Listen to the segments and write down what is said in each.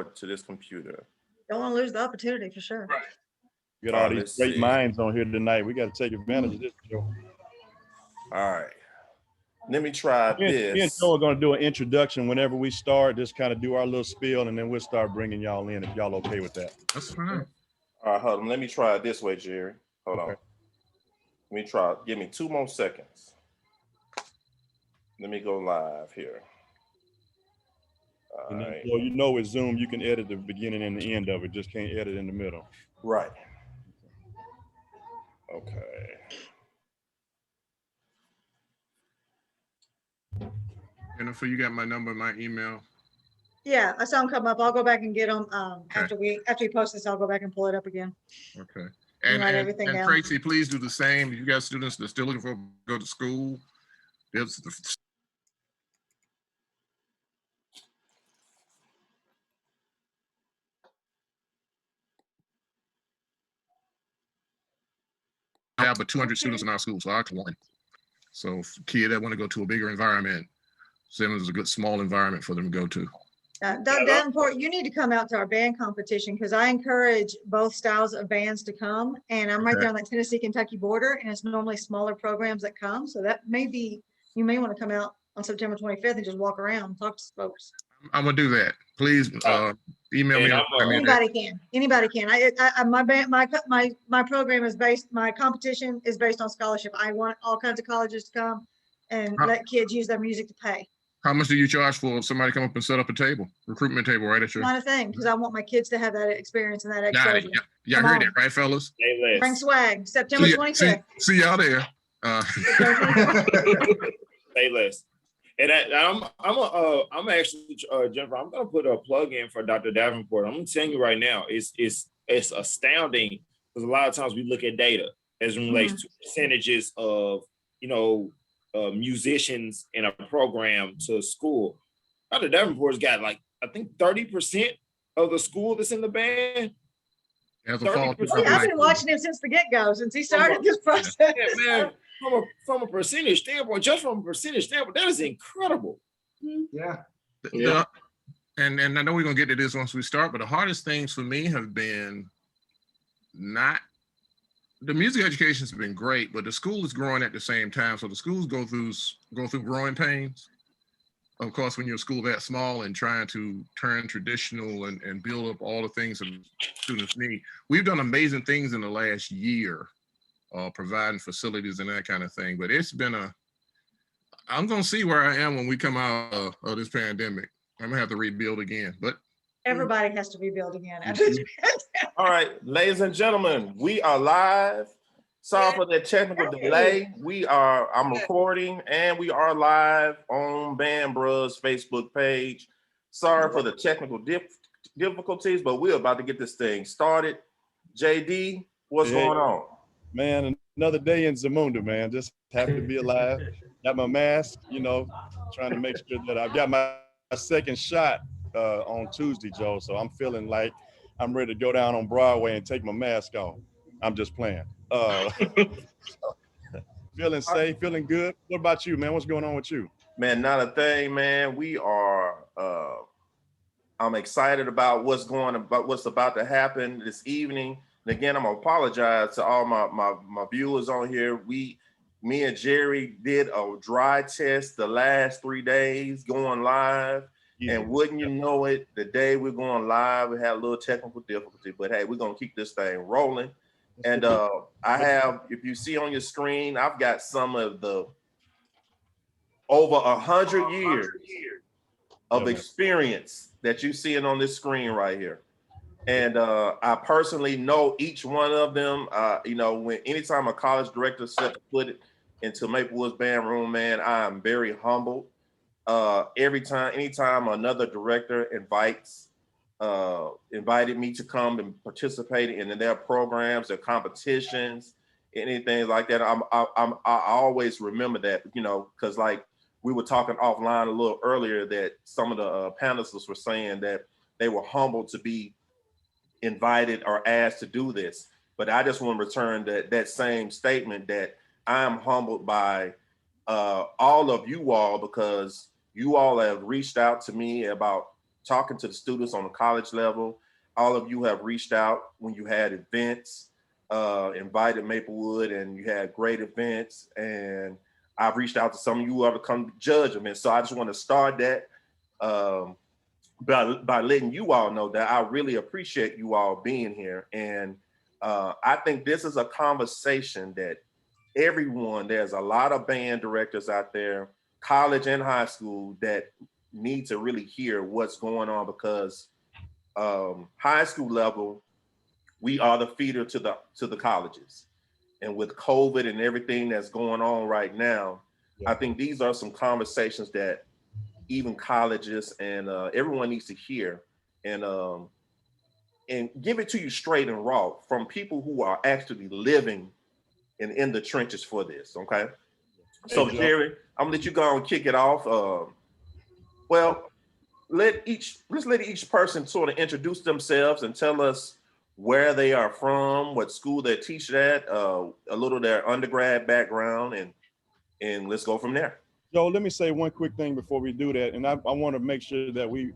to this computer. Don't want to lose the opportunity for sure. Right. We got all these great minds on here tonight. We got to take advantage of this, Joe. All right. Let me try this. Me and Joe are going to do an introduction whenever we start, just kind of do our little spiel, and then we'll start bringing y'all in if y'all okay with that. That's fine. All right, hold on. Let me try it this way, Jerry. Hold on. Let me try. Give me 2 more seconds. Let me go live here. All right. So you know with Zoom, you can edit the beginning and the end of it. Just can't edit in the middle. Right. Okay. Jennifer, you got my number, my email. Yeah, I saw them come up. I'll go back and get them after we post this. I'll go back and pull it up again. Okay. And write everything down. Tracy, please do the same. You got students that are still looking for go to school. I have but 200 students in our school, so I can one. So kids that want to go to a bigger environment, Simmons is a good small environment for them to go to. Davenport, you need to come out to our band competition because I encourage both styles of bands to come. And I'm right there on the Tennessee-Kentucky border, and it's normally smaller programs that come. So that may be, you may want to come out on September 25th and just walk around and talk to folks. I'm gonna do that. Please email me. Anybody can. My program is based. My competition is based on scholarship. I want all kinds of colleges to come and let kids use their music to pay. How much do you charge for if somebody come up and set up a table, recruitment table, right at your? Not a thing, because I want my kids to have that experience and that exposure. Y'all heard it, right, fellas? Bring swag. September 25th. See y'all there. Say less. And I'm actually Jennifer. I'm gonna put a plug in for Dr. Davenport. I'm telling you right now, it's astounding because a lot of times we look at data as it relates to percentages of musicians in a program to school. Dr. Davenport's got like I think 30% of the school that's in the band. I've been watching him since the get-go, since he started this process. Yeah, man. From a percentage standpoint, that is incredible. Yeah. And I know we're gonna get to this once we start, but the hardest things for me have been the music education has been great, but the school is growing at the same time. So the schools go through growing pains. Of course, when you're a school that small and trying to turn traditional and build up all the things that students need. We've done amazing things in the last year, providing facilities and that kind of thing. But it's been I'm gonna see where I am when we come out of this pandemic. I'm gonna have to rebuild again, but everybody has to rebuild again after this pandemic. All right, ladies and gentlemen, we are live. Sorry for that technical delay. I'm recording and we are live on Bruhz Facebook page. Sorry for the technical difficulties, but we're about to get this thing started. JD, what's going on? Man, another day in Zamunda, man. Just happy to be alive. Got my mask, trying to make sure that I've got my second shot on Tuesday, Joe. So I'm feeling like I'm ready to go down on Broadway and take my mask off. I'm just playing. Feeling safe, feeling good. What about you, man? What's going on with you? Man, not a thing, man. We are I'm excited about what's about to happen this evening. And again, I'm gonna apologize to all my viewers on here. Me and Jerry did a dry test the last 3 days going live. Yeah. And wouldn't you know it, the day we're going live, we had a little technical difficulty, but hey, we're gonna keep this thing rolling. And I have, if you see on your screen, I've got some of the over 100 years of experience that you see on this screen right here. And I personally know each one of them. Anytime a college director set foot into Maplewood's band room, man, I am very humbled. Anytime another director invited me to come and participate in their programs, their competitions, anything like that, I always remember that, because like we were talking offline a little earlier that some of the panelists were saying that they were humbled to be invited or asked to do this. But I just want to return that same statement that I am humbled by all of you all, because you all have reached out to me about talking to the students on the college level. All of you have reached out when you had events, invited Maplewood, and you had great events. And I've reached out to some of you all to come judge them. And so I just want to start that by letting you all know that I really appreciate you all being here. And I think this is a conversation that there's a lot of band directors out there, college and high school, that need to really hear what's going on, because high school level, we are the feeder to the colleges. And with COVID and everything that's going on right now, I think these are some conversations that even colleges and everyone needs to hear, and give it to you straight and raw from people who are actually living in the trenches for this. Okay. So Hey, Joe. Jerry, I'm gonna let you go and kick it off. Well, let's let each person sort of introduce themselves and tell us where they are from, what school they're teaching at, a little of their undergrad background, and let's go from there. Joe, let me say one quick thing before we do that. And I want to make sure that we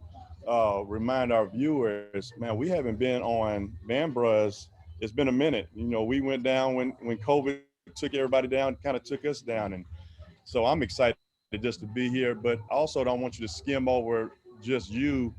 remind our viewers, man, we haven't been on Bruhz. It's been a minute. You know, we went down when COVID took everybody down, kind of took us down. And so I'm excited just to be here, but also don't want you to skim over just you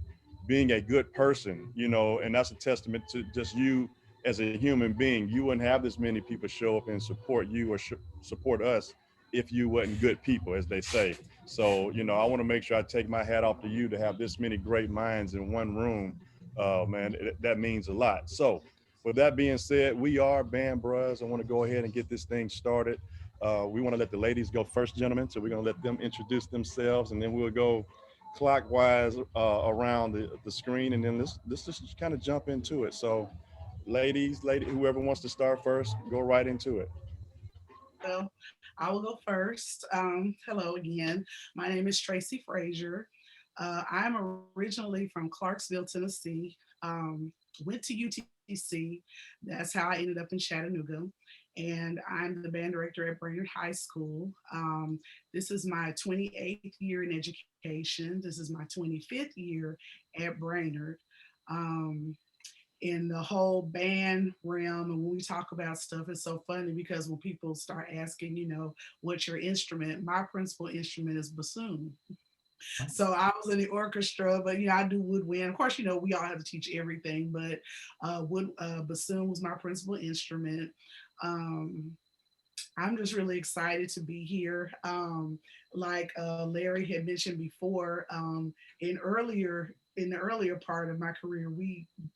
being a good person, you know, and that's a testament to just you as a human being. You wouldn't have this many people show up and support you or support us if you wasn't good people, as they say. So, you know, I want to make sure I take my hat off to you to have this many great minds in one room. Man, that means a lot. So with that being said, we are Bruhz. I want to go ahead and get this thing started. We want to let the ladies go first, gentlemen. So we're going to let them introduce themselves, and then we'll go clockwise around the screen, and then let's just kind of jump into it. So ladies, whoever wants to start first, go right into it. Well, I will go first. Hello again. My name is Tracy Frazier. I'm originally from Clarksville, Tennessee. Went to UTC. That's how I ended up in Chattanooga. And I'm the band director at Brainerd High School. This is my 28th year in education. This is my 25th year at Brainerd. In the whole band realm, and when we talk about stuff, it's so funny because when people start asking, you know, what's your instrument, my principal instrument is bassoon. So I was in the orchestra, but you know, I do woodwind. Of course, you know, we all have to teach everything, but bassoon was my principal instrument. I'm just really excited to be here. Like Larry had mentioned before, in the earlier part of my career,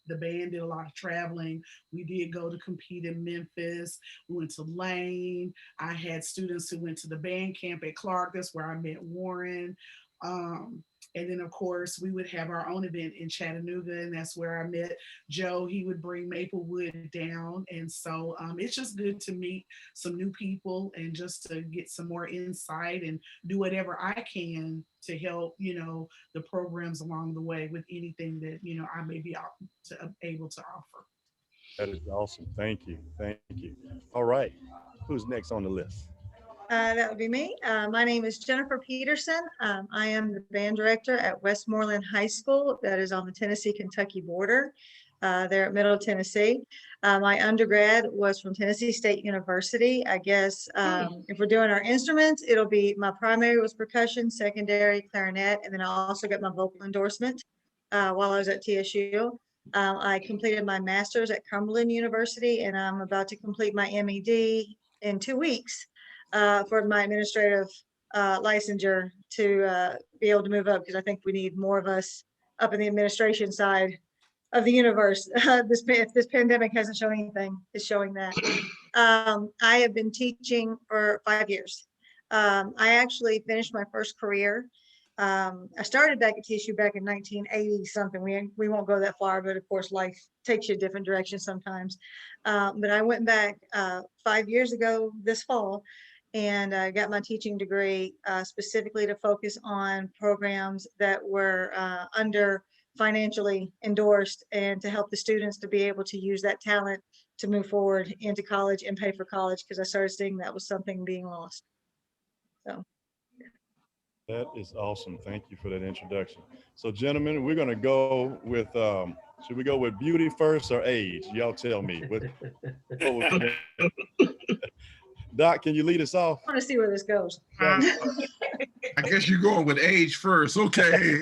the band did a lot of traveling. We did go to compete in Memphis. We went to Lane. I had students who went to the band camp at Clark. That's where I met Warren. And then, of course, we would have our own event in Chattanooga, and that's where I met Joe. He would bring Maplewood down. And so it's just good to meet some new people and just to get some more insight and do whatever I can to help, you know, the programs along the way with anything that, you know, I may be able to offer. That is awesome. Thank you. Thank you. All right. Who's next on the list? That would be me. My name is Jennifer Peterson. I am the band director at Westmoreland High School, that is on the Tennessee-Kentucky border, there at Middle Tennessee. My undergrad was from Tennessee State University. I guess if we're doing our instruments, it'll be my primary was percussion, secondary clarinet, and then I also got my vocal endorsement while I was at TSU. I completed my master's at Cumberland University, and I'm about to complete my MED in 2 weeks. For my administrative licensure to be able to move up, because I think we need more of us up in the administration side of the universe. If this pandemic hasn't shown anything, it's showing that. I have been teaching for 5 years. I actually finished my first career. I started back at TSU back in 1980 something. We won't go that far, but of course life takes you a different direction sometimes. But I went back 5 years ago this fall, and I got my teaching degree specifically to focus on programs that were under financially endorsed and to help the students to be able to use that talent to move forward into college and pay for college, because I started seeing that was something being lost. So. That is awesome. Thank you for that introduction. So, gentlemen, we're gonna go with. Should we go with beauty first or age? Y'all tell me. Doc, can you lead us off? I want to see where this goes. I guess you're going with age first. Okay.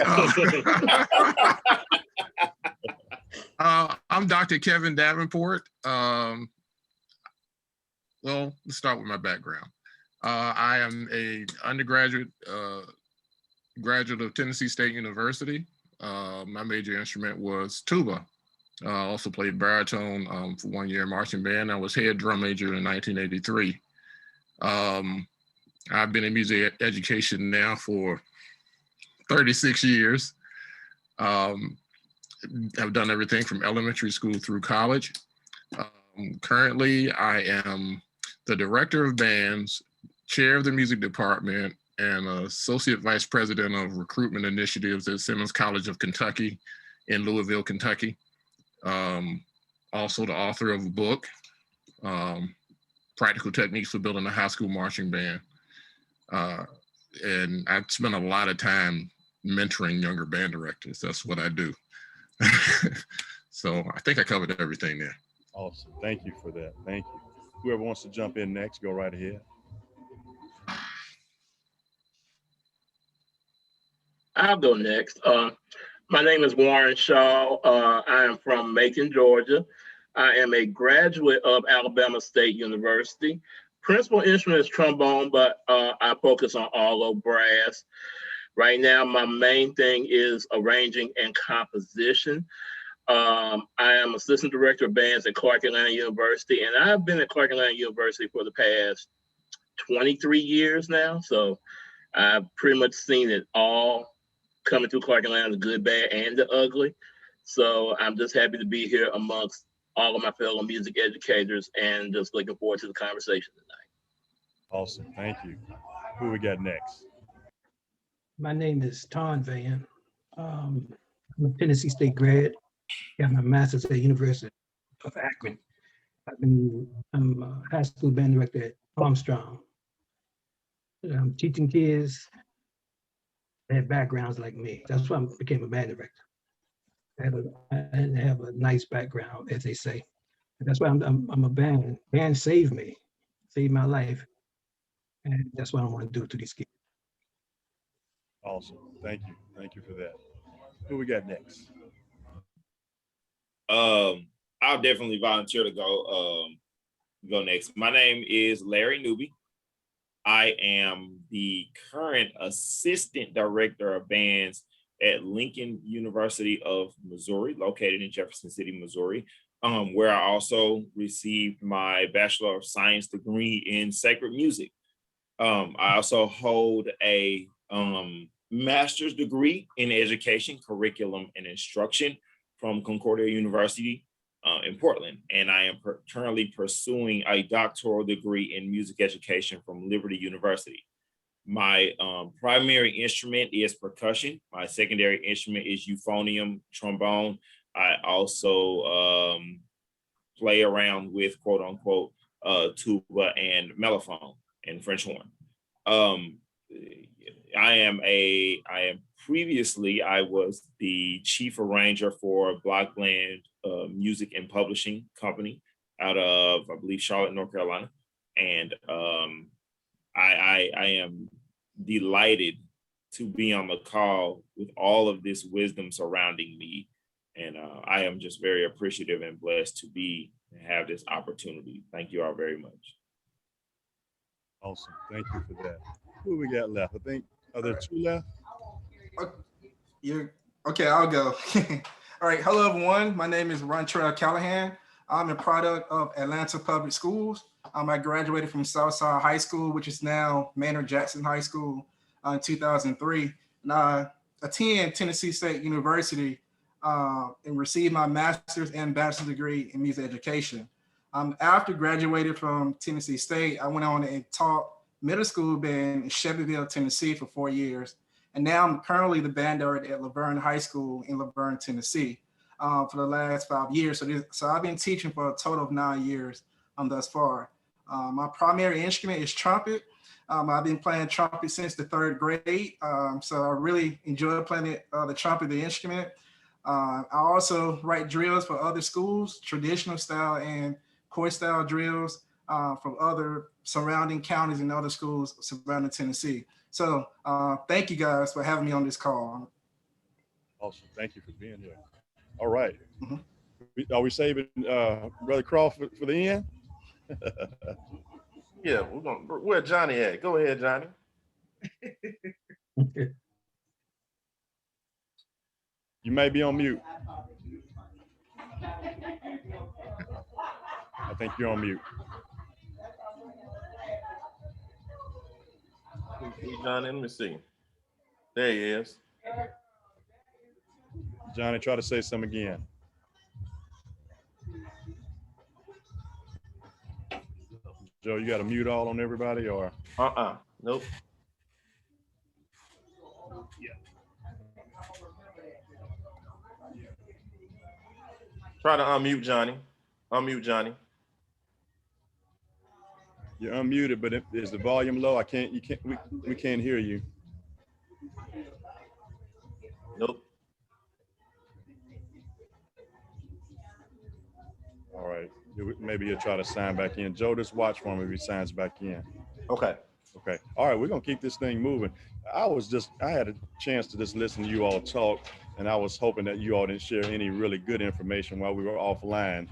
I'm Dr. Kevin Davenport. Well, let's start with my background. I am a undergraduate graduate of Tennessee State University. My major instrument was tuba. Also played baritone for 1 year in marching band. I was head drum major in 1983. I've been in music education now for 36 years. I've done everything from elementary school through college. Currently, I am the director of bands, chair of the music department, and associate vice president of recruitment initiatives at Simmons College of Kentucky in Louisville, Kentucky. Also the author of a book, Practical Techniques for Building a High School Marching Band. And I've spent a lot of time mentoring younger band directors. That's what I do. So I think I covered everything there. Awesome. Thank you for that. Thank you. Whoever wants to jump in next, go right ahead. I'll go next. My name is Warren Shaw. I am from Macon, Georgia. I am a graduate of Alabama State University. Principal instrument is trombone, but I focus on all brass. Right now, my main thing is arranging and composition. I am assistant director of bands at Clark Atlanta University, and I've been at Clark Atlanta University for the past 23 years now. So I've pretty much seen it all coming through Clark Atlanta, the good, bad, and the ugly. So I'm just happy to be here amongst all of my fellow music educators and just looking forward to the conversation tonight. Awesome. Thank you. Who we got next? My name is Ton Van. I'm a Tennessee State grad. Got my master's at the University of Akron. I'm a high school band director at Armstrong. I'm teaching kids that have backgrounds like me. That's why I became a band director. I have a nice background, as they say. And that's why I'm a band. Band saved me, saved my life. And that's what I want to do to these kids. Awesome. Thank you. Thank you for that. Who we got next? I'll definitely volunteer to go next. My name is Larry Newby. I am the current assistant director of bands at Lincoln University of Missouri, located in Jefferson City, Missouri, where I also received my Bachelor of Science degree in sacred music. I also hold a master's degree in education, curriculum, and instruction from Concordia University in Portland. And I am currently pursuing a doctoral degree in music education from Liberty University. My primary instrument is percussion. My secondary instrument is euphonium, trombone. I also play around with quote unquote tuba and mellophone and French horn. Previously, I was the chief arranger for Blockland Music and Publishing Company out of, I believe, Charlotte, North Carolina. And I am delighted to be on the call with all of this wisdom surrounding me. And I am just very appreciative and blessed to have this opportunity. Thank you all very much. Awesome. Thank you for that. Who we got left? I think, are there two left? Okay, I'll go. All right. Hello, everyone. My name is Rontrell Callahan. I'm a product of Atlanta Public Schools. I graduated from Southside High School, which is now Maynard Jackson High School, in 2003. And I attended Tennessee State University and received my master's and bachelor's degree in music education. After graduated from Tennessee State, I went on and taught middle school band in Shelbyville, Tennessee for 4 years. And now I'm currently the band director at Laverne High School in Laverne, Tennessee for the last 5 years. So I've been teaching for a total of 9 years thus far. My primary instrument is trumpet. I've been playing trumpet since the 3rd grade. So I really enjoy playing the trumpet, the instrument. I also write drills for other schools, traditional style and core style drills from other surrounding counties and other schools surrounding Tennessee. So thank you guys for having me on this call. Awesome. Thank you for being here. All right. Mhm. Are we saving Brother Crawford for the end? Yeah, where Johnny at? Go ahead, Johnny. You may be on mute. I think you're on mute. Johnny, let me see. There he is. Johnny, try to say something again. Joe, you got to mute all on everybody, or? Nope. Try to unmute Johnny. Unmute Johnny. You're unmuted, but is the volume low? We can't hear you. Nope. All right, maybe you'll try to sign back in. Joe, just watch for him if he signs back in. Okay. Okay. All right, we're gonna keep this thing moving. I had a chance to just listen to you all talk, and I was hoping that you all didn't share any really good information while we were offline.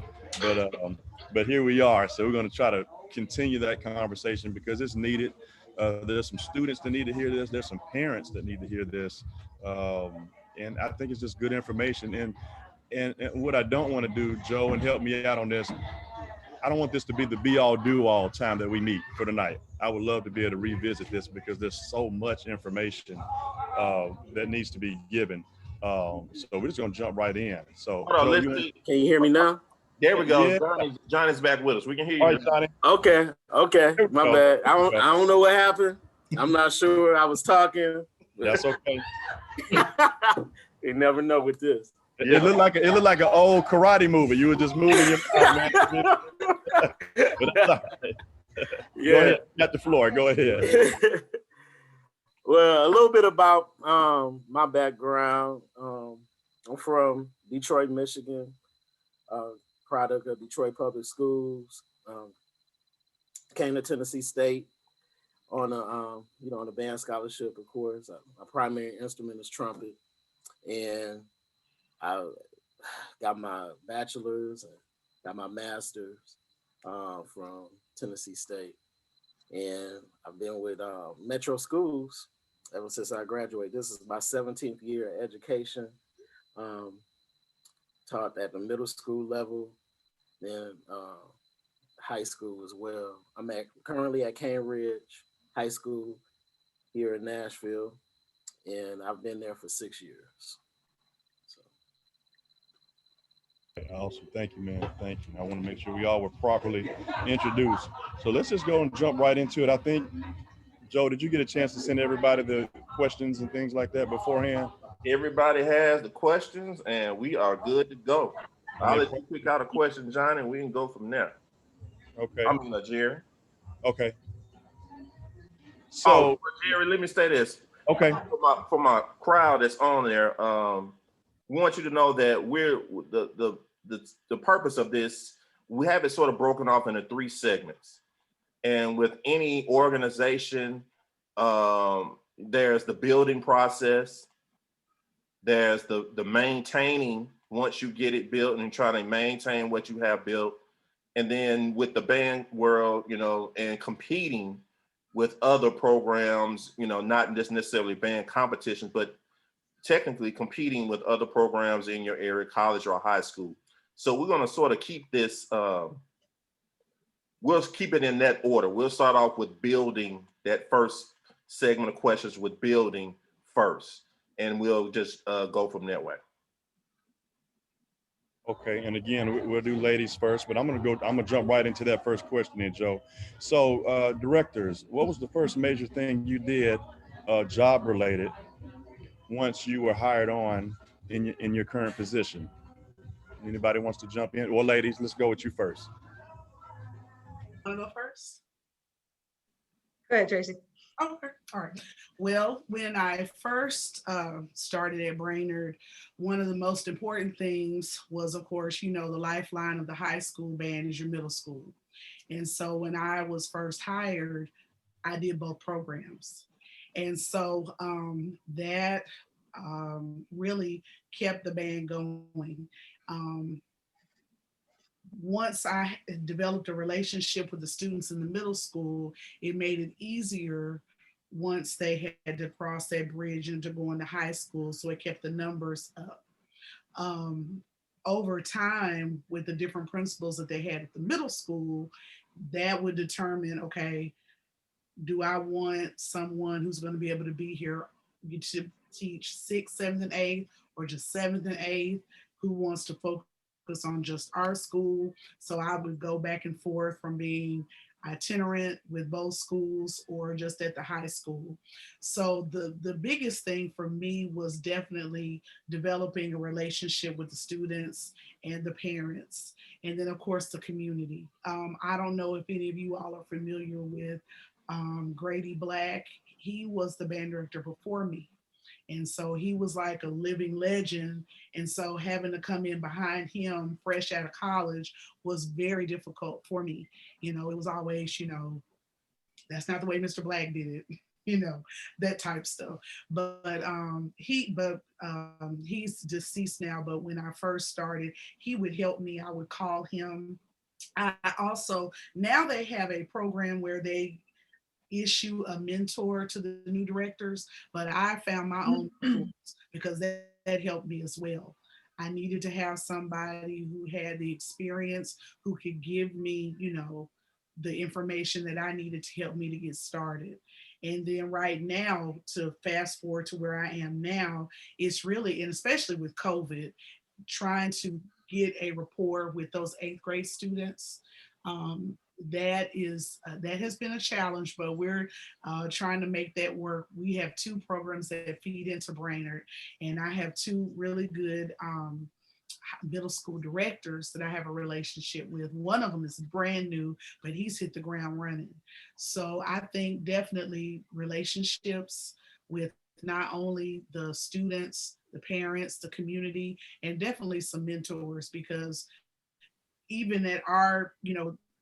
But here we are. So we're gonna try to continue that conversation because it's needed. There's some students that need to hear this. There's some parents that need to hear this. And I think it's just good information. And what I don't want to do, Joe, and help me out on this, I don't want this to be the be all do all time that we meet for tonight. I would love to be able to revisit this because there's so much information that needs to be given. So we're just gonna jump right in. So Hold on, Joe, Can you hear me now? there we go. Yeah. Johnny's back with us. We can hear you. All right, Johnny. Okay, my go. bad. I don't know what happened. I'm not sure. I was talking. That's okay. You never know with this. It looked like an old karate movie. You were just moving your mouth, man. But that's all right. Yeah. Go ahead. You got the floor. Go ahead. Well, a little bit about my background. I'm from Detroit, Michigan, product of Detroit Public Schools. Came to Tennessee State on a band scholarship, of course. My primary instrument is trumpet, and I got my bachelor's and got my master's from Tennessee State. And I've been with Metro Schools ever since I graduated. This is my 17th year of education. Taught at the middle school level, then high school as well. I'm currently at Cane Ridge High School here in Nashville, and I've been there for 6 years. Awesome. Thank you, man. Thank you. I want to make sure we all were properly introduced. So let's just go and jump right into it. I think, Joe, did you get a chance to send everybody the questions and things like that beforehand? Everybody has the questions, and we are good to go. I'll let you pick out a question, Johnny, and we can go from there. Okay. I'm Jerry. Okay. So, Jerry, let me say this. Okay. For my crowd that's on there, we want you to know that we're the purpose of this. We have it sort of broken off into 3 segments, and with any organization, there's the building process, there's the maintaining once you get it built and try to maintain what you have built, and then with the band world, and competing with other programs, not just necessarily band competitions, but technically competing with other programs in your area, college or high school. So we're going to sort of keep this, we'll keep it in that order. We'll start off with building. That first segment of questions with building first, and we'll just go from that way. Okay, and again, we'll do ladies first, but I'm gonna jump right into that first question then, Joe. So directors, what was the first major thing you did job related once you were hired on in your current position? Anybody wants to jump in? Well, ladies, let's go with you first. Want to go first? Go ahead, Tracy. Okay, all right. Well, when I first started at Brainerd, one of the most important things was, of course, the lifeline of the high school band is your middle school. And so when I was first hired, I did both programs. And so that really kept the band going. Um, Once I developed a relationship with the students in the middle school, it made it easier once they had to cross that bridge into going to high school. So it kept the numbers up. Um, Over time, with the different principals that they had at the middle school, that would determine, okay, do I want someone who's going to be able to be here to teach sixth, seventh, and eighth, or just seventh and eighth, who wants to focus on just our school? So I would go back and forth from being itinerant with both schools or just at the high school. So the biggest thing for me was definitely developing a relationship with the students and the parents, and then of course the community. I don't know if any of you all are familiar with Grady Black. He was the band director before me. And so he was like a living legend. And so having to come in behind him fresh out of college was very difficult for me. It was always, that's not the way Mr. Black did it, that type stuff. He's deceased now. But when I first started, he would help me. I would call him. I also, now they have a program where they issue a mentor to the new directors, but I found my own mentors because that helped me as well. I needed to have somebody who had the experience, who could give me, the information that I needed to help me to get started. And then right now, to fast forward to where I am now, it's really, and especially with COVID, trying to get a rapport with those eighth grade students. That has been a challenge, but we're trying to make that work. We have two programs that feed into Brainerd, and I have two really good middle school directors that I have a relationship with. One of them is brand new, but he's hit the ground running. So I think definitely relationships with not only the students, the parents, the community, and definitely some mentors, because even at our,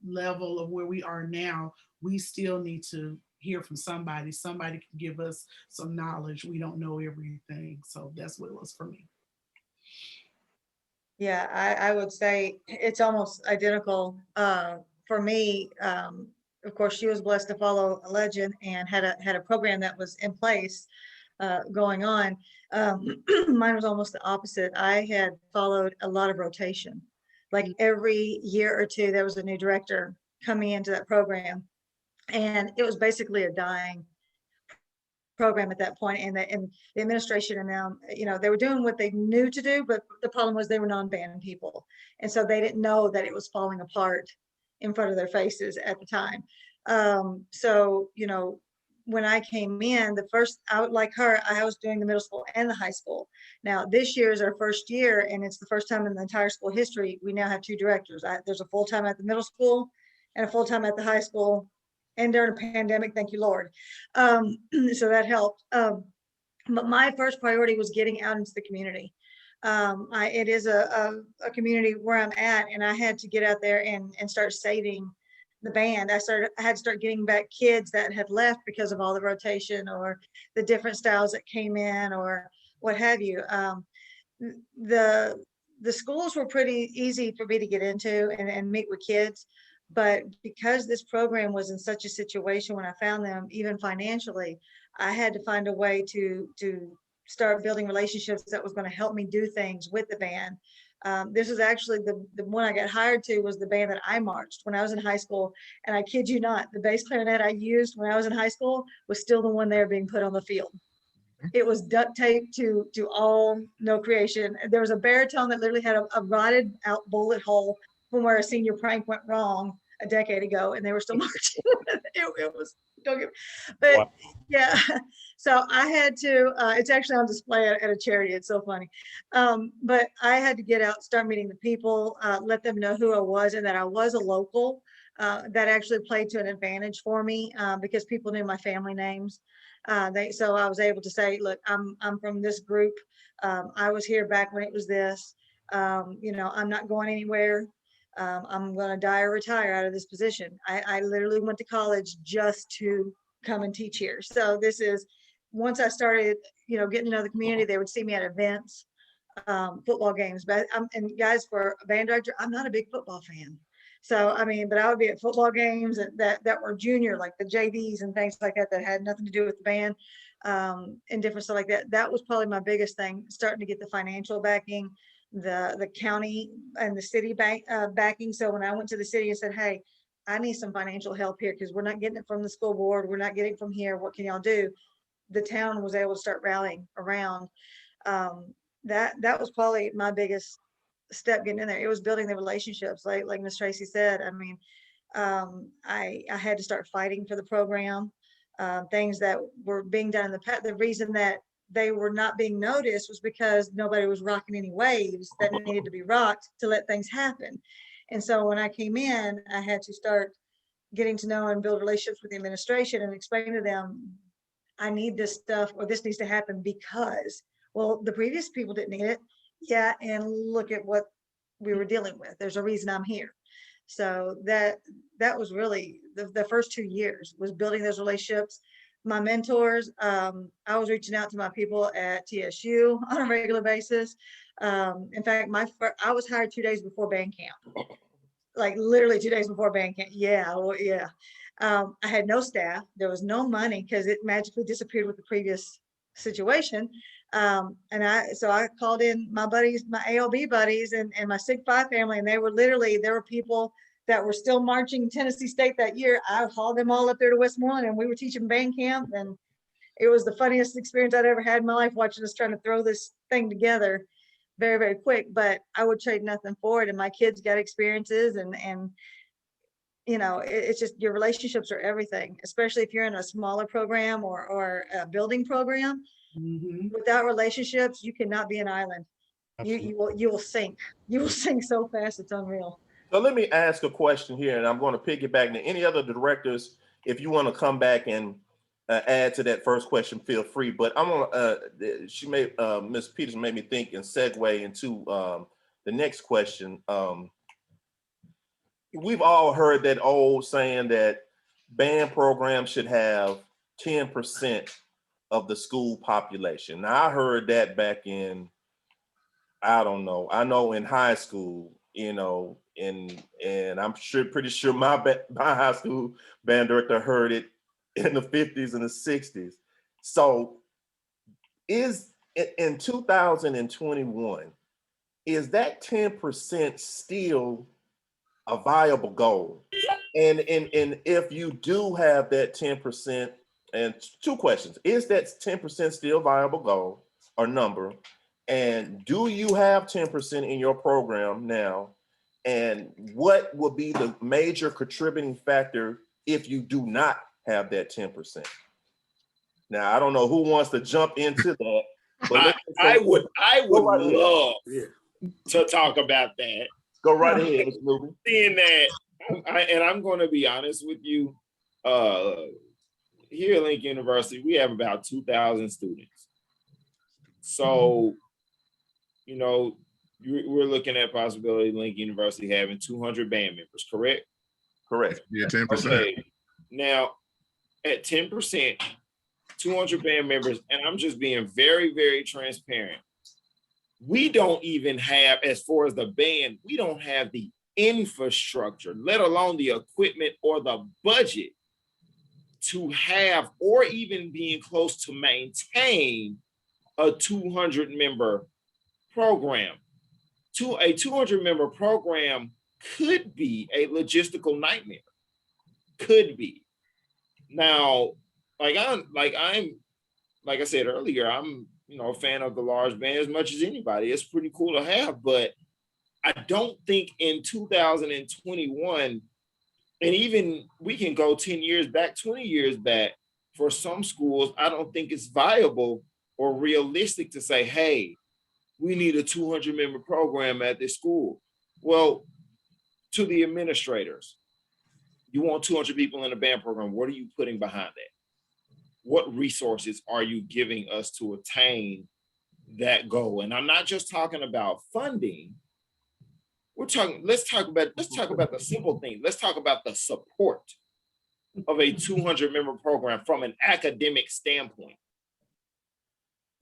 level of where we are now, we still need to hear from somebody. Somebody can give us some knowledge. We don't know everything. So that's what it was for me. Yeah, I would say it's almost identical for me. Of course, she was blessed to follow a legend and had a program that was in place going on. Mine was almost the opposite. I had followed a lot of rotation. Like every year or two, there was a new director coming into that program, and it was basically a dying program at that point. And the administration and them, they were doing what they knew to do, but the problem was they were non-band people, and so they didn't know that it was falling apart in front of their faces at the time. So when I came in, like her, I was doing the middle school and the high school. Now this year is our first year, and it's the first time in the entire school history we now have two directors. There's a full-time at the middle school and a full-time at the high school, and during a pandemic, thank you Lord. So that helped. But my first priority was getting out into the community. It is a community where I'm at, and I had to get out there and start saving the band. I had to start getting back kids that had left because of all the rotation or the different styles that came in or what have you. The schools were pretty easy for me to get into and meet with kids, but because this program was in such a situation when I found them, even financially, I had to find a way to start building relationships that was going to help me do things with the band. This is actually the one I got hired to was the band that I marched when I was in high school. And I kid you not, the bass clarinet I used when I was in high school was still the one there being put on the field. It was duct taped to all, no creation. There was a baritone that literally had a rotted out bullet hole from where a senior prank went wrong a decade ago, and they were still marching. It was, don't get, but wow. Yeah. So I had to, it's actually on display at a charity. It's so funny. But I had to get out, start meeting the people, let them know who I was and that I was a local. that actually played to an advantage for me because people knew my family names. So I was able to say, look, I'm from this group. I was here back when it was this. You know, I'm not going anywhere. I'm going to die or retire out of this position. I literally went to college just to come and teach here. So this is, once I started, you know, getting to know the community, they would see me at events, football games. But and guys, for a band director, I'm not a big football fan. So, I mean, but I would be at football games that were junior, like the JVs and things like that had nothing to do with the band, and different stuff like that. That was probably my biggest thing, starting to get the financial backing, the county and the city bank backing. So when I went to the city and said, hey, I need some financial help here because we're not getting it from the school board. We're not getting it from here. What can y'all do? The town was able to start rallying around. That was probably my biggest step getting in there. It was building the relationships, like Miss Tracy said. I mean, I had to start fighting for the program. Things that were being done in the past. The reason that they were not being noticed was because nobody was rocking any waves that needed to be rocked to let things happen. And so when I came in, I had to start getting to know and build relationships with the administration and explain to them, I need this stuff, or this needs to happen because, well, the previous people didn't need it. Yeah, and look at what we were dealing with. There's a reason I'm here. So that was really the first 2 years was building those relationships. My mentors, I was reaching out to my people at TSU on a regular basis. In fact, I was hired 2 days before band camp, like literally 2 days before band camp. Yeah, well, yeah. I had no staff. There was no money because it magically disappeared with the previous situation. And I called in my buddies, my ALB buddies and my Sig Phi family, and there were people that were still marching Tennessee State that year. I hauled them all up there to Westmoreland and we were teaching band camp, and it was the funniest experience I'd ever had in my life, watching us trying to throw this thing together very, very quick, but I would trade nothing for it. And my kids got experiences and you know, it's just your relationships are everything, especially if you're in a smaller program or a building program. Without relationships, you cannot be an island. You will sink. You will sink so fast, it's unreal. So let me ask a question here, and I'm going to piggyback to any other directors. If you want to come back and add to that first question, feel free. But I'm gonna Ms. Peterson made me think and segue into the next question. We've all heard that old saying that band programs should have 10% of the school population. Now, I heard that back in, I don't know, I know in high school, you know, and I'm pretty sure my high school band director heard it in the 50s and the 60s. So is in 2021, is that 10% still a viable goal? And if you do have that 10%, and two questions, is that 10% still viable goal or number? And do you have 10% in your program now? And what will be the major contributing factor if you do not have that 10%? Now, I don't know who wants to jump into that. But I would love to talk about that. Go right ahead, Mr. Newby. Seeing that, and I'm going to be honest with you, here at Lincoln University, we have about 2,000 students. So, you know, we're looking at possibility of Lincoln University having 200 band members, correct? Correct. Yeah, 10%. Okay. Now, at 10%, 200 band members, and I'm just being very, very transparent. We don't even have, as far as the band, we don't have the infrastructure, let alone the equipment or the budget to have, or even being close to maintain a 200 member program. A 200 member program could be a logistical nightmare. Could be. Now, like I said earlier, I'm a fan of the large band as much as anybody. It's pretty cool to have, but I don't think in 2021, and even we can go 10 years back, 20 years back, for some schools, I don't think it's viable or realistic to say, hey, we need a 200 member program at this school. Well, to the administrators, You want 200 people in the band program. What are you putting behind that? What resources are you giving us to attain that goal? And I'm not just talking about funding. Let's talk about the simple thing. Let's talk about the support of a 200 member program from an academic standpoint.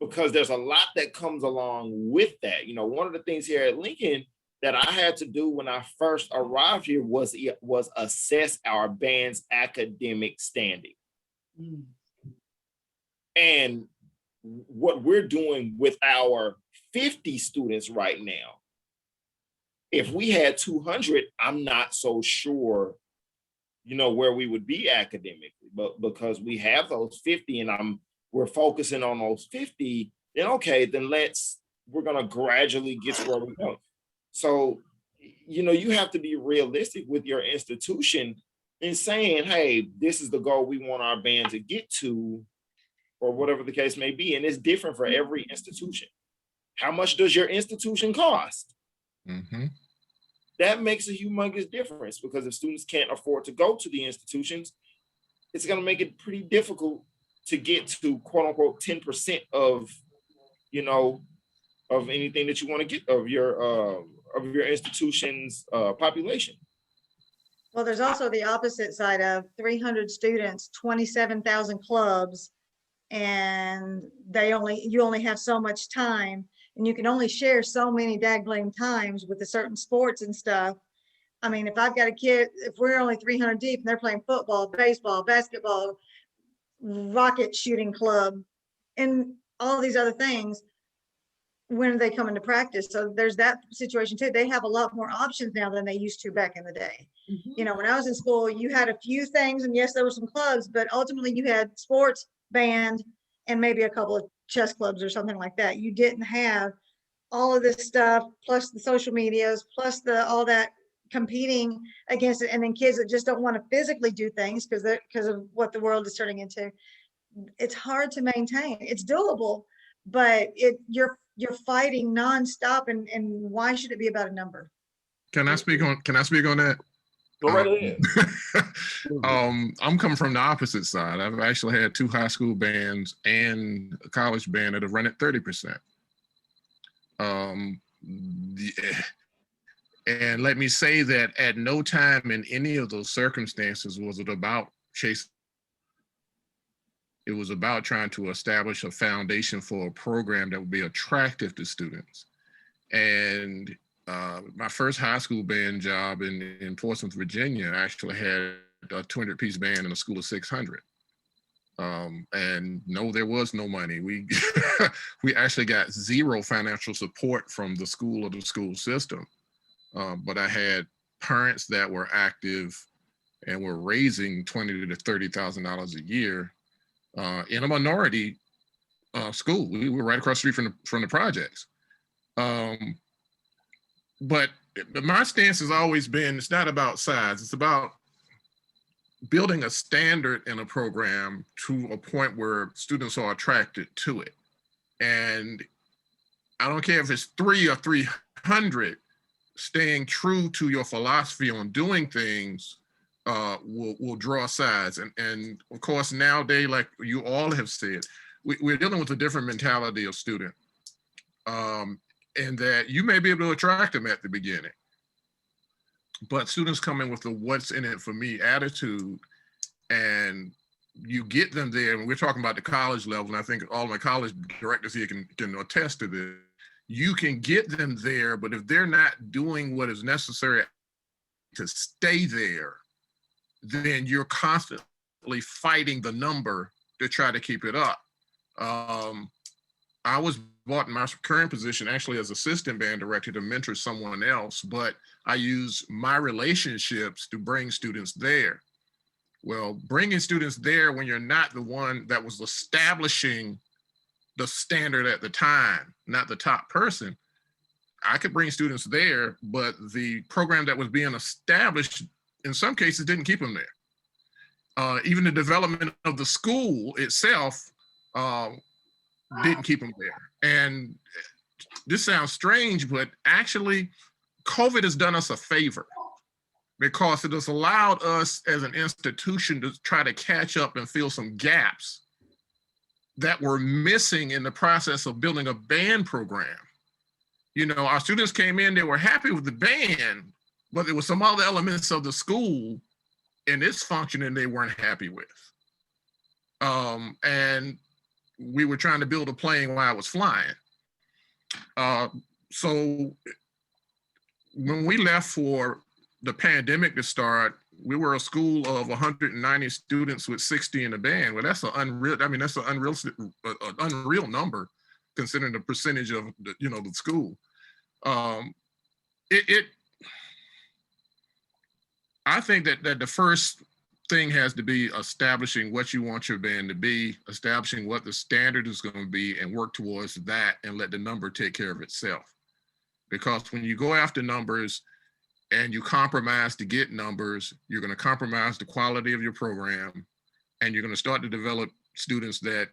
Because there's a lot that comes along with that. You know, one of the things here at Lincoln that I had to do when I first arrived here was assess our band's academic standing. Mm. And what we're doing with our 50 students right now, if we had 200, I'm not so sure, you know, where we would be academically, but because we have those 50 and we're focusing on those 50, then okay, then we're gonna gradually get to where we go. So, you know, you have to be realistic with your institution in saying, hey, this is the goal we want our band to get to, or whatever the case may be. And it's different for every institution. How much does your institution cost? Mm-hmm. That makes a humongous difference, because if students can't afford to go to the institutions, it's going to make it pretty difficult to get to quote unquote 10% of, you know, of anything that you want to get of your institution's population. Well, there's also the opposite side of 300 students, 27,000 clubs, and you only have so much time, and you can only share so many daggone times with the certain sports and stuff. I mean, if I've got a kid, if we're only 300 deep and they're playing football, baseball, basketball, rocket shooting club, and all these other things, when are they coming to practice? So there's that situation too. They have a lot more options now than they used to back in the day. Mm-hmm. You know, when I was in school, you had a few things, and yes, there were some clubs, but ultimately you had sports, band, and maybe a couple of chess clubs or something like that. You didn't have all of this stuff, plus the social medias, plus all that competing against it, and then kids that just don't want to physically do things because of what the world is turning into. It's hard to maintain. It's doable, but you're fighting nonstop, and why should it be about a number? Can I speak on that? Go right ahead. I'm coming from the opposite side. I've actually had 2 high school bands and a college band that have run at 30%. And let me say that at no time in any of those circumstances was it about chasing. It was about trying to establish a foundation for a program that would be attractive to students. And my first high school band job in Portsmouth, Virginia, actually had a 200-piece band in a school of 600. And no, there was no money. We actually got 0 financial support from the school or the school system. But I had parents that were active and were raising $20,000 to $30,000 a year in a minority school. We were right across the street from the projects. But my stance has always been, it's not about size, it's about building a standard in a program to a point where students are attracted to it. And I don't care if it's 3 or 300, staying true to your philosophy on doing things will draw sides. And of course, nowadays, like you all have said, we're dealing with a different mentality of student. And that you may be able to attract them at the beginning, but students come in with the what's in it for me attitude, and you get them there. And we're talking about the college level, and I think all my college directors here can attest to this. You can get them there, but if they're not doing what is necessary to stay there, then you're constantly fighting the number to try to keep it up. I was brought in my current position actually as assistant band director to mentor someone else, but I use my relationships to bring students there. Well, bringing students there when you're not the one that was establishing the standard at the time, not the top person, I could bring students there, but the program that was being established in some cases didn't keep them there. Even the development of the school itself didn't keep them there. And this sounds strange, but actually COVID has done us a favor. because it has allowed us as an institution to try to catch up and fill some gaps that were missing in the process of building a band program. You know, our students came in, they were happy with the band, but there were some other elements of the school and its functioning they weren't happy with. And we were trying to build a plane while I was flying. So when we left for the pandemic to start, we were a school of 190 students with 60 in the band. Well, that's an unreal, I mean, that's an unreal number considering the percentage of the, you know, the school. I think that the first thing has to be establishing what you want your band to be, establishing what the standard is going to be, and work towards that and let the number take care of itself. Because when you go after numbers and you compromise to get numbers, you're going to compromise the quality of your program, and you're going to start to develop students that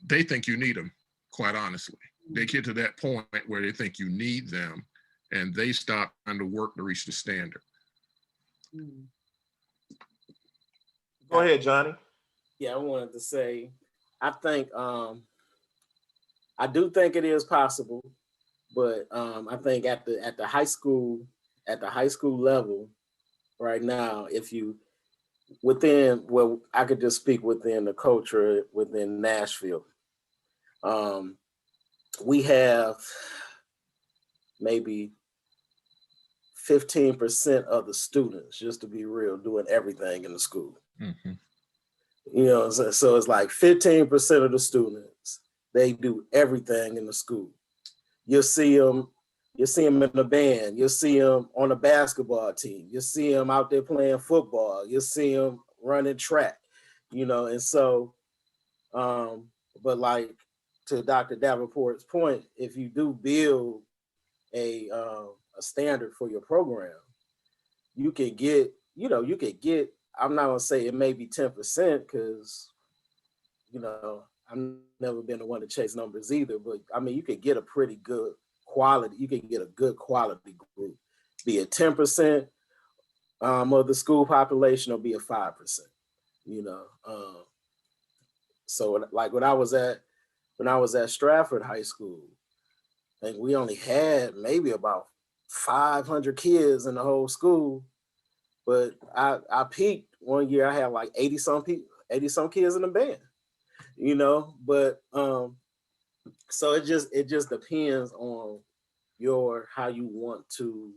they think you need them, quite honestly. They get to that point where they think you need them, and they stop trying to work to reach the standard. Go ahead, Johnny. Yeah, I wanted to say, I think, I do think it is possible, but I think at the high school level right now, if you within, well, I could just speak within the culture within Nashville. We have maybe 15% of the students, just to be real, doing everything in the school. Mm-hmm. You know, so it's like 15% of the students, they do everything in the school. You'll see them in the band. You'll see them on the basketball team. You'll see them out there playing football. You'll see them running track, you know, and so, but like to Dr. Davenport's point, if you do build a standard for your program, you could get, I'm not gonna say it may be 10% because, you know, I've never been the one to chase numbers either, but I mean, you could get a pretty good quality, you can get a good quality group, be it 10% of the school population or be a 5%, you know. So like when I was at Stratford High School, I think we only had maybe about 500 kids in the whole school, but I peaked one year, I had like 80 some kids in the band, you know, but so it just depends on how you want to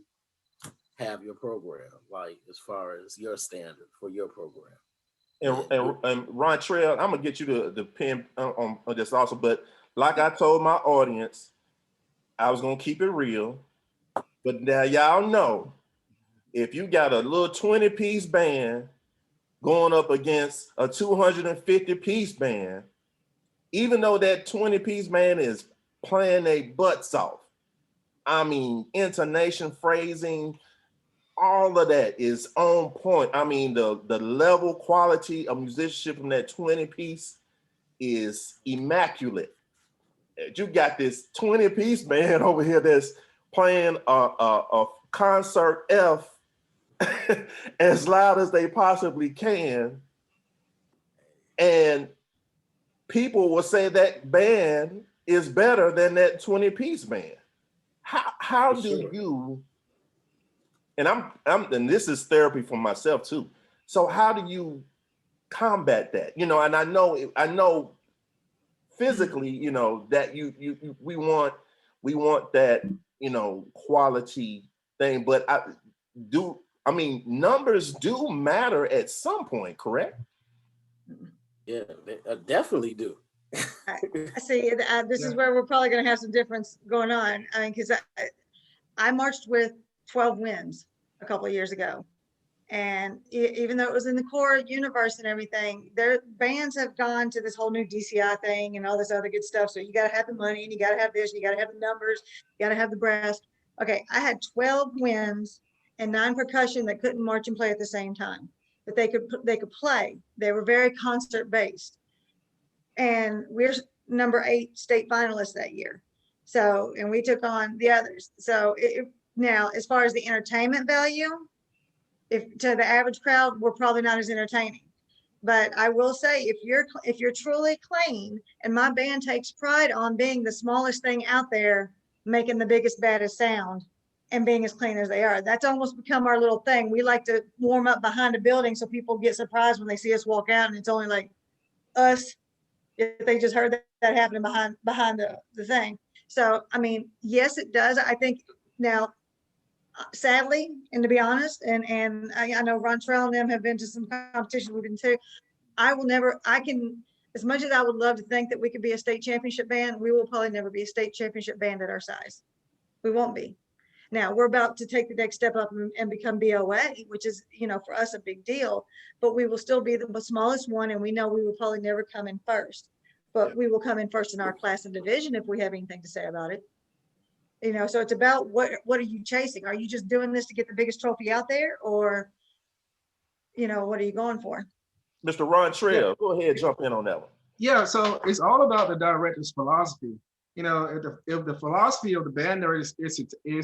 have your program, like as far as your standard for your program. And Ron Trail, I'm gonna get you to pin on this also, but like I told my audience, I was gonna keep it real, but now y'all know, if you got a little 20-piece band going up against a 250-piece band, even though that 20-piece band is playing their butts off, I mean, intonation, phrasing, all of that is on point. I mean, the level quality of musicianship from that 20-piece is immaculate. You got this 20-piece band over here that's playing a concert F as loud as they possibly can, and people will say that band is better than that 20-piece band. How do you, and and this is therapy for myself too, so how do you combat that? You know, and I know physically, you know, that we want that, you know, quality thing, but I mean, numbers do matter at some point, correct? Yeah, they definitely do. I see. This is where we're probably going to have some difference going on. I mean, because I marched with 12 Winds a couple of years ago, and even though it was in the core universe and everything, their bands have gone to this whole new DCI thing and all this other good stuff. So you got to have the money, and you got to have this, and you got to have the numbers, you got to have the brass. Okay, I had 12 Winds and 9 percussion that couldn't march and play at the same time, but they could play. They were very concert based, and we're number 8 state finalists that year. So, and we took on the others. So now, as far as the entertainment value, if to the average crowd, we're probably not as entertaining. But I will say, if you're truly clean, and my band takes pride on being the smallest thing out there, making the biggest, baddest sound, and being as clean as they are. That's almost become our little thing. We like to warm up behind a building so people get surprised when they see us walk out, and it's only like us. If they just heard that happening behind the thing. So, I mean, yes, it does. I think now, sadly, and to be honest, and I know Ron Trell and them have been to some competitions we've been to. As much as I would love to think that we could be a state championship band, we will probably never be a state championship band at our size. We won't be. Now we're about to take the next step up and become BOA, which is, for us a big deal, but we will still be the smallest one. And we know we will probably never come in first, but we will come in first in our class and division if we have anything to say about it. So it's about what are you chasing? Are you just doing this to get the biggest trophy out there, or, what are you going for? Mr. Ron Trell, go ahead, jump in on that one. Yeah, so it's all about the director's philosophy. If the philosophy of the band is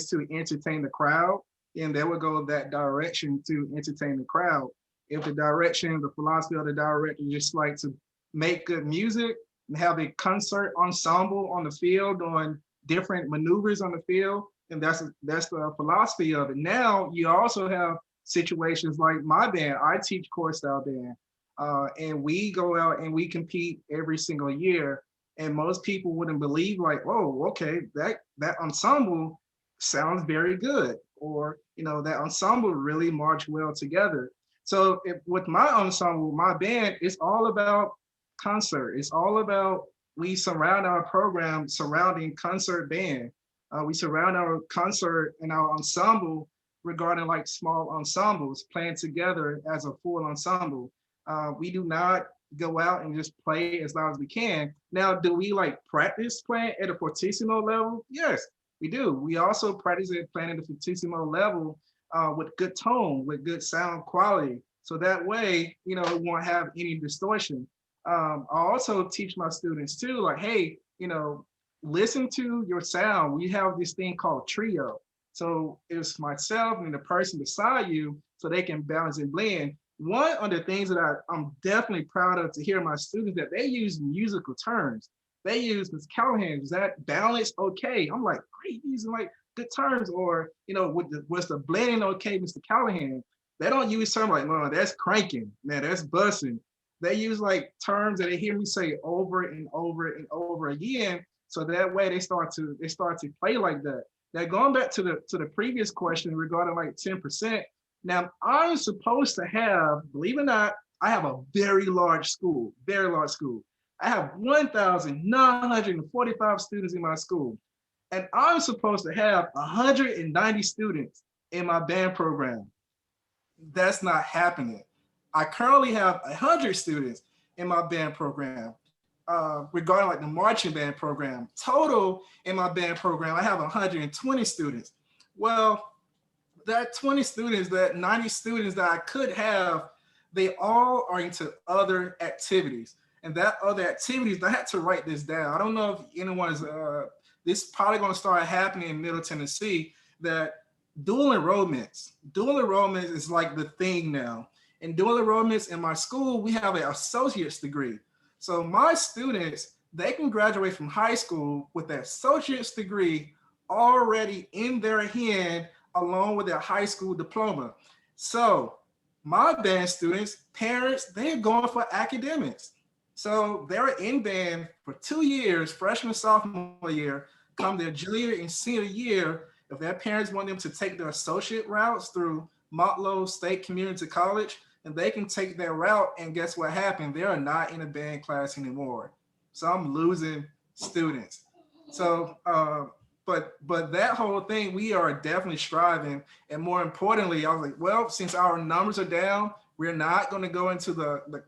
to entertain the crowd, then they will go that direction to entertain the crowd. If the philosophy of the director is just like to make good music and have a concert ensemble on the field doing different maneuvers on the field, and that's the philosophy of it. Now you also have situations like my band. I teach core style band, and we go out and we compete every single year. And most people wouldn't believe, like, oh, okay, that ensemble sounds very good, or that ensemble really march well together. So with my ensemble, my band, it's all about concert. It's all about, we surround our program surrounding concert band. We surround our concert and our ensemble regarding like small ensembles playing together as a full ensemble. We do not go out and just play as loud as we can. Now, do we like practice playing at a fortissimo level? Yes, we do. We also practice at playing at the fortissimo level with good tone, with good sound quality. So that way, it won't have any distortion. I also teach my students too, like, hey, listen to your sound. We have this thing called trio. So it's myself and the person beside you, so they can balance and blend. One of the things that I'm definitely proud of to hear my students, that they use musical terms. They use Ms. Callahan, is that balance okay? I'm like, great, using like good terms. Or, was the blending okay, Mr. Callahan? They don't use terms like, no, that's cranking, man, that's bussing. They use like terms that they hear me say over and over and over again. So that way they start to play like that. Now going back to the previous question regarding like 10%. Now I'm supposed to have, believe it or not, I have a very large school, very large school. I have 1,945 students in my school. And I'm supposed to have 190 students in my band program. That's not happening. I currently have 100 students in my band program. Regarding like the marching band program, total in my band program, I have 120 students. Well, that 20 students, that 90 students that I could have, they all are into other activities. And that other activities, I had to write this down. I don't know if anyone is, this is probably gonna start happening in Middle Tennessee, that dual enrollments is like the thing now. And dual enrollments in my school, we have an associate's degree. So my students, they can graduate from high school with their associate's degree already in their hand, along with their high school diploma. So my band students, parents, they're going for academics. So they're in band for 2 years, freshman, sophomore year, come their junior and senior year. If their parents want them to take their associate routes through Montlow State Community College, and they can take that route, and guess what happened? They are not in a band class anymore. So I'm losing students. So, but that whole thing, we are definitely striving. And more importantly, I was like, well, since our numbers are down, we're not going to go into the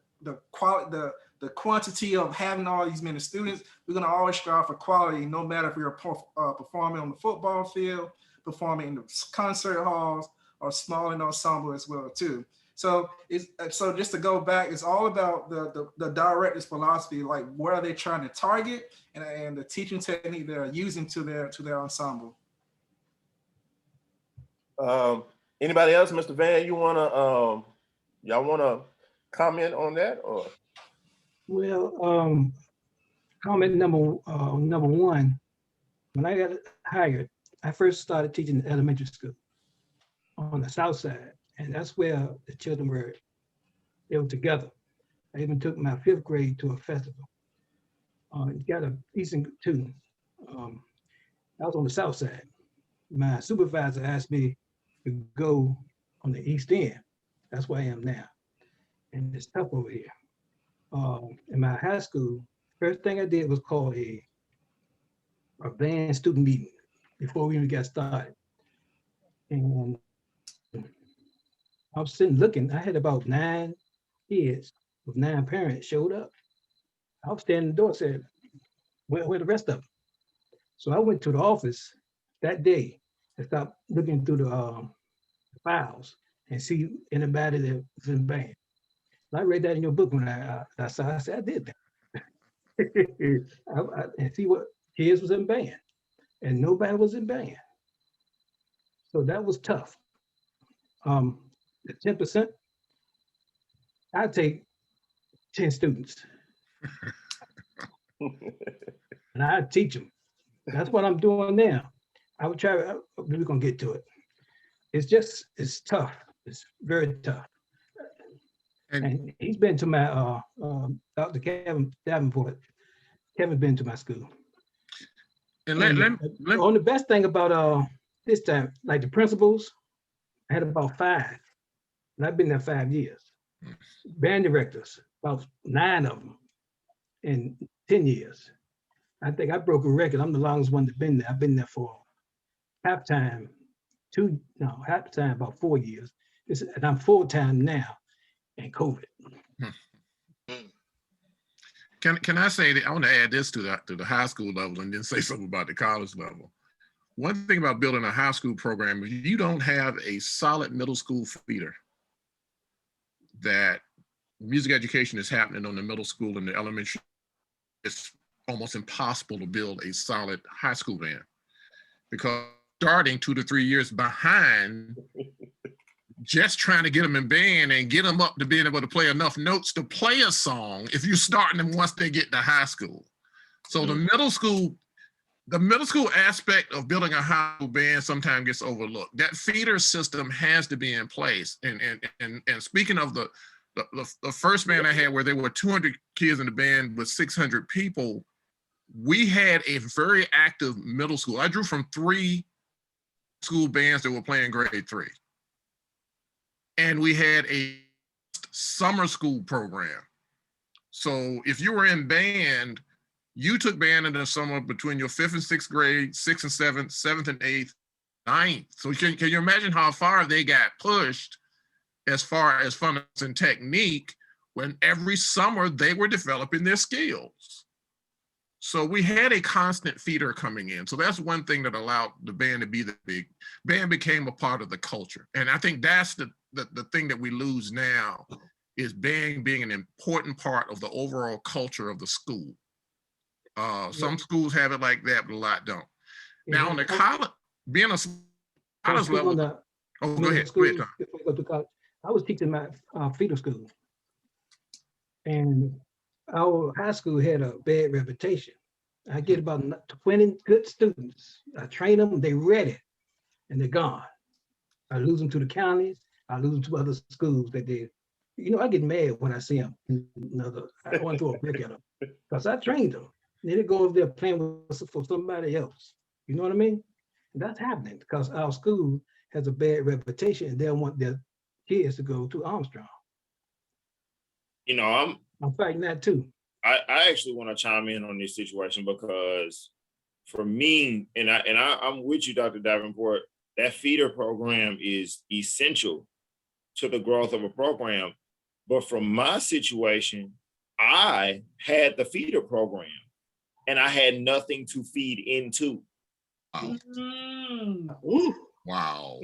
quantity of having all these many students. We're going to always strive for quality, no matter if you're performing on the football field, performing in the concert halls, or small and ensemble as well too. So just to go back, it's all about the director's philosophy, like what are they trying to target, and the teaching technique they're using to their ensemble. Anybody else, Mr. Van? Y'all wanna comment on that or? Well, comment number one, when I got hired, I first started teaching in elementary school on the south side, and that's where the children were together. I even took my 5th grade to a festival. Got a decent tune. I was on the south side. My supervisor asked me to go on the east end. That's where I am now. And it's tough over here. In my high school, first thing I did was call a band student meeting before we even got started. And I was sitting looking, I had about 9 kids with 9 parents showed up. I was standing in the door, said, where the rest of them? So I went to the office that day and stopped looking through the files and see anybody that was in band. And I read that in your book when I saw. I said, I did that. And see what kids was in band, and nobody was in band. So that was tough. The 10%, I take 10 students, and I teach them. That's what I'm doing now. I would try. We're gonna get to it. It's tough. It's very tough. And he's been to my Dr. Kevin Davenport. Kevin been to my school. And on the best thing about this time, like the principals, I had about 5, and I've been there 5 years. Band directors, about 9 of them in 10 years. I think I broke a record. I'm the longest one to been there. I've been there for halftime about 4 years. And I'm full-time now in COVID. Can I say that I want to add this to the high school level and then say something about the college level. One thing about building a high school program is you don't have a solid middle school feeder. That music education is happening on the middle school and the elementary. It's almost impossible to build a solid high school band because starting 2 to 3 years behind, just trying to get them in band and get them up to being able to play enough notes to play a song if you're starting them once they get to high school. So the middle school aspect of building a high school band sometimes gets overlooked. That feeder system has to be in place. And speaking of the first band I had where there were 200 kids in the band with 600 people, we had a very active middle school. I drew from 3 school bands that were playing grade 3. And we had a summer school program. So if you were in band, you took band in the summer between your 5th and 6th grade, 6th and 7th, 7th and 8th, 9th. So can you imagine how far they got pushed as far as fun and technique when every summer they were developing their skills? So we had a constant feeder coming in. So that's one thing that allowed the band to be the big. Band became a part of the culture. And I think that's the thing that we lose now is band being an important part of the overall culture of the school. Some schools have it like that, but a lot don't. Now on the college, being a college level. Go ahead. Tom. I was teaching my feeder school, and our high school had a bad reputation. I get about 20 good students. I train them, they ready, and they're gone. I lose them to the counties. I lose them to other schools that they, I get mad when I see them. I want to throw a brick at them because I trained them. Then they go over there playing for somebody else. You know what I mean? And that's happening because our school has a bad reputation and they don't want their kids to go to Armstrong. I'm fighting that too. I actually want to chime in on this situation because for me, I'm with you, Dr. Davenport, that feeder program is essential to the growth of a program. But from my situation, I had the feeder program and I had nothing to feed into. Wow.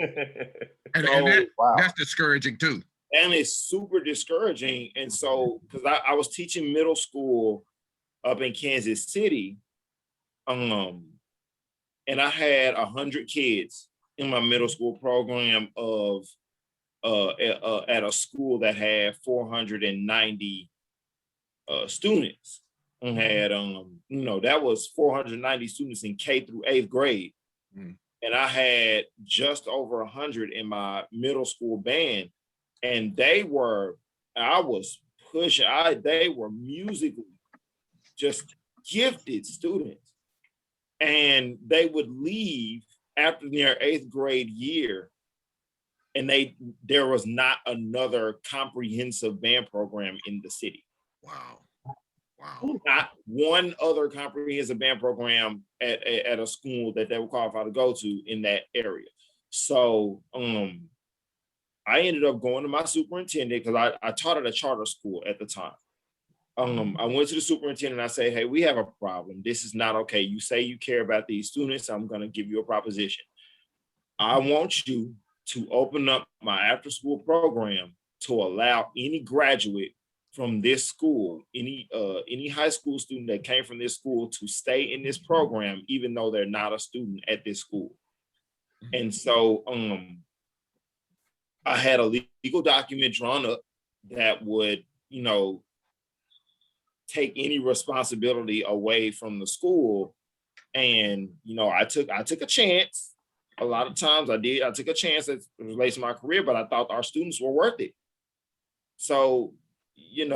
And that's discouraging too. And it's super discouraging. And so, because I was teaching middle school up in Kansas City, and I had 100 kids in my middle school program of at a school that had 490 students. And had that was 490 students in K through 8th grade. And I had just over 100 in my middle school band, and they were musically just gifted students, and they would leave after their 8th grade year, and there was not another comprehensive band program in the city. Wow. Not one other comprehensive band program at a school that they were qualified to go to in that area. So I ended up going to my superintendent, because I taught at a charter school at the time. I went to the superintendent and I said, hey, we have a problem. This is not okay. You say you care about these students. I'm going to give you a proposition. I want you to open up my after school program to allow any graduate from this school, any high school student that came from this school, to stay in this program, even though they're not a student at this school. And so I had a legal document drawn up that would, take any responsibility away from the school. And, I took a chance. A lot of times I took a chance that relates to my career, but I thought our students were worth it. So, we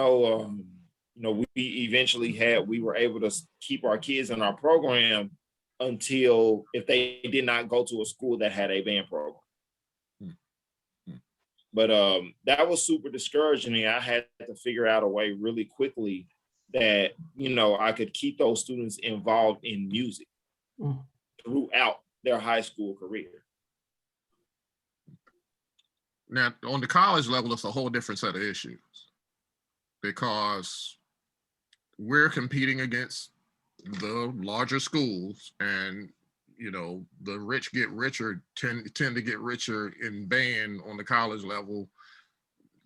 were able to keep our kids in our program until, if they did not go to a school that had a band program. But that was super discouraging. I had to figure out a way really quickly that, I could keep those students involved in music throughout their high school career. Now, on the college level, it's a whole different set of issues, because we're competing against the larger schools, and the rich get richer, tend to get richer in band on the college level.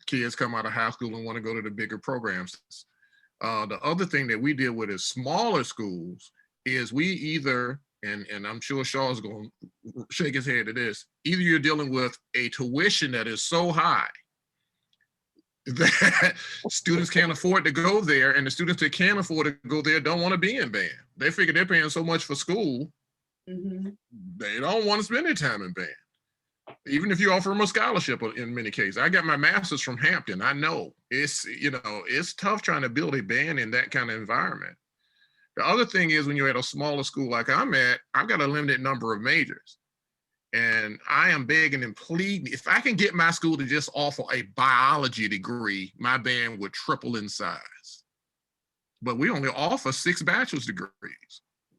Kids come out of high school and want to go to the bigger programs. The other thing that we deal with is smaller schools is we either, and I'm sure Shaw's going to shake his head at this, either you're dealing with a tuition that is so high that students can't afford to go there, and the students that can afford to go there don't want to be in band. They figure they're paying so much for school, they don't want to spend their time in band. Even if you offer them a scholarship in many cases. I got my master's from Hampton. I know it's tough trying to build a band in that kind of environment. The other thing is, when you're at a smaller school like I'm at, I've got a limited number of majors. And I am begging and pleading, if I can get my school to just offer a biology degree, my band would triple in size. But we only offer 6 bachelor's degrees.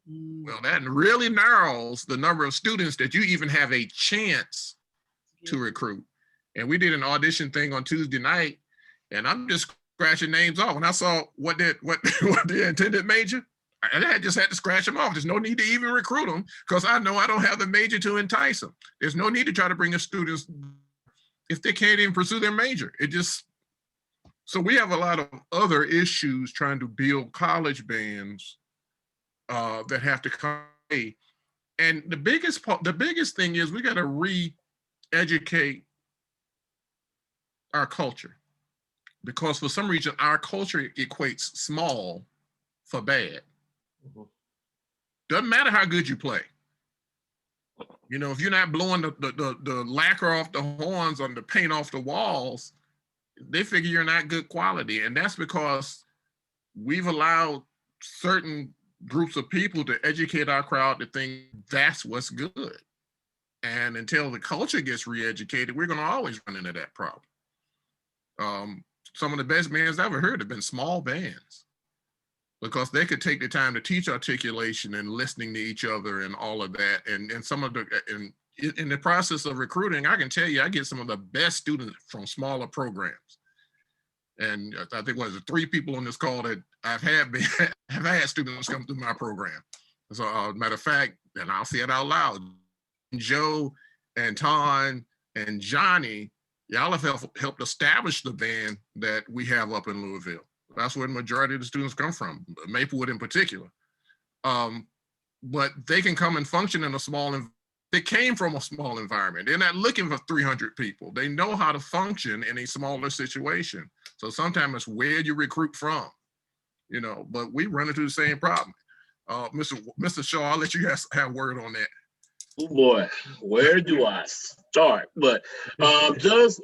Well, that really narrows the number of students that you even have a chance to recruit. And we did an audition thing on Tuesday night, and I'm just scratching names off. When I saw what the intended major, I just had to scratch them off. There's no need to even recruit them, because I know I don't have the major to entice them. There's no need to try to bring the students if they can't even pursue their major. So we have a lot of other issues trying to build college bands that have to come. And the biggest thing is, we got to re-educate our culture, because for some reason our culture equates small for bad. Doesn't matter how good you play. If you're not blowing the lacquer off the horns or the paint off the walls, they figure you're not good quality. And that's because we've allowed certain groups of people to educate our crowd to think that's what's good. And until the culture gets re-educated, we're going to always run into that problem. Some of the best bands I've ever heard have been small bands, because they could take the time to teach articulation and listening to each other and all of that. And in the process of recruiting, I can tell you, I get some of the best students from smaller programs. And I think there's 3 people on this call that have had students come through my program. So matter of fact, and I'll say it out loud, Joe and Ton and Johnny, y'all have helped establish the band that we have up in Louisville. That's where the majority of the students come from, Maplewood in particular. But they can come and function in a small environment they came from a small environment. They're not looking for 300 people. They know how to function in a smaller situation. So sometimes it's where you recruit from, you know, but we run into the same problem. Mr. Shaw, I'll let you guys have word on that. Oh boy, where do I start? But just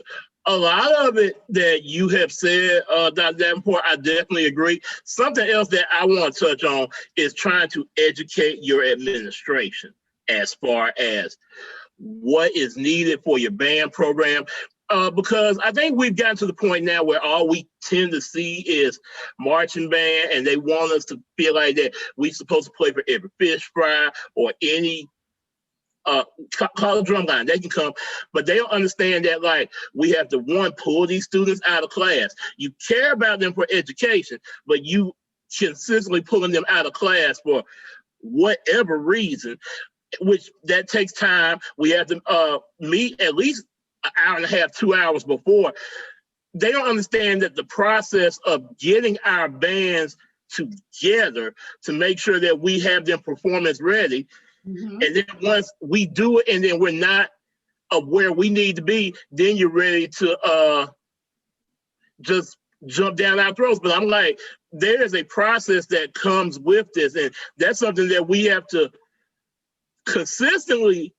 a lot of it that you have said, Dr. Davenport, I definitely agree. Something else that I want to touch on is trying to educate your administration as far as what is needed for your band program. Because I think we've gotten to the point now where all we tend to see is marching band, and they want us to feel like that we're supposed to play for every fish fry or any call a drum line, they can come, but they don't understand that, like, we have to, one, pull these students out of class. You care about them for education, but you consistently pulling them out of class for whatever reason, which that takes time. We have to meet at least an hour and a half, 2 hours before. They don't understand that the process of getting our bands together to make sure that we have them performance ready. Mm-hmm. And then once we do it and then we're not where we need to be, then you're ready to just jump down our throats. But I'm like, there is a process that comes with this, and that's something that we have to consistently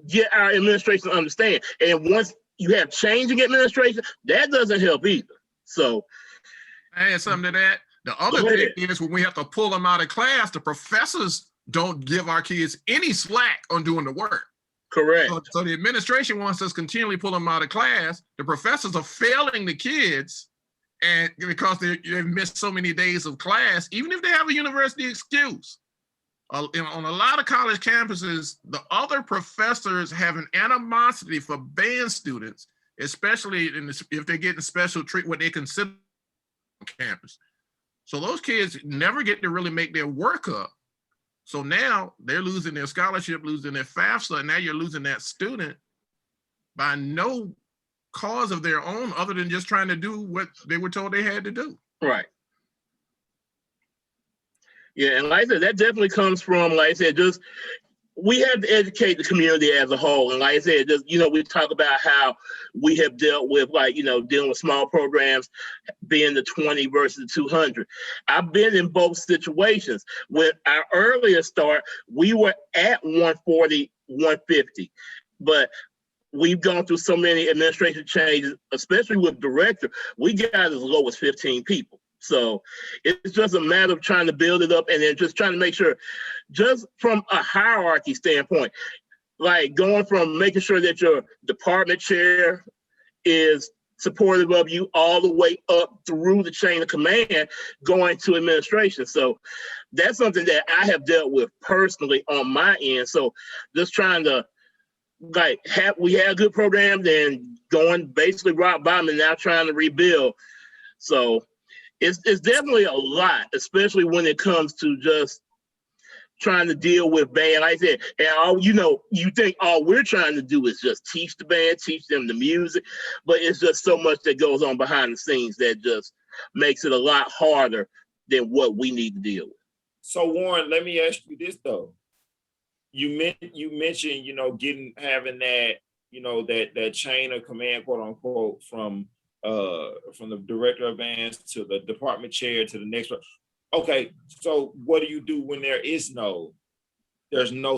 get our administration to understand. And once you have changing administration, that doesn't help either. So I add something to that. The other thing is when we have to pull them out of class, the professors don't give our kids any slack on doing the work. Correct. So the administration wants us continually pull them out of class. The professors are failing the kids, and because they've missed so many days of class, even if they have a university excuse. On a lot of college campuses, the other professors have an animosity for band students, especially if they're getting special treatment, what they consider on campus. So those kids never get to really make their work up. So now they're losing their scholarship, losing their FAFSA, and now you're losing that student by no cause of their own other than just trying to do what they were told they had to do. Right. Yeah, and like I said, that definitely comes from, like I said, just we have to educate the community as a whole. And like I said, just, you know, we talk about how we have dealt with, like, you know, dealing with small programs being the 20 versus the 200. I've been in both situations. When our earlier start, we were at 140, 150, but we've gone through so many administration changes, especially with director, we got as low as 15 people. So it's just a matter of trying to build it up and then just trying to make sure, just from a hierarchy standpoint, like going from making sure that your department chair is supportive of you all the way up through the chain of command going to administration. So that's something that I have dealt with personally on my end. So just trying to, like, we had a good program, then going basically rock bottom and now trying to rebuild. So it's definitely a lot, especially when it comes to just trying to deal with band. Like I said, and all, you know, you think all we're trying to do is just teach the band, teach them the music, but it's just so much that goes on behind the scenes that just makes it a lot harder than what we need to deal with. So Warren, let me ask you this though. You mentioned, you know, having that, you know, that chain of command, quote unquote, from the director of bands to the department chair to the next one. Okay, so what do you do when there's no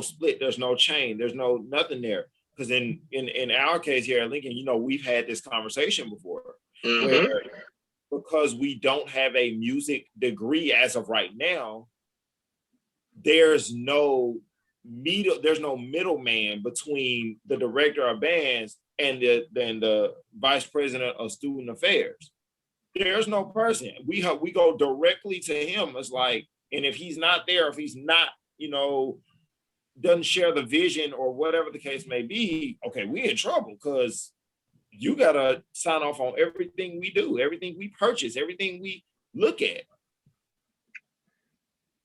split, there's no chain, there's nothing there? Because in our case here at Lincoln, you know, we've had this conversation before, where because we don't have a music degree as of right now, there's no middleman between the director of bands and the vice president of student affairs. There's no person. We go directly to him. It's like, and if he's not there, if he's not, you know, doesn't share the vision or whatever the case may be, okay, we're in trouble because you gotta sign off on everything we do, everything we purchase, everything we look at.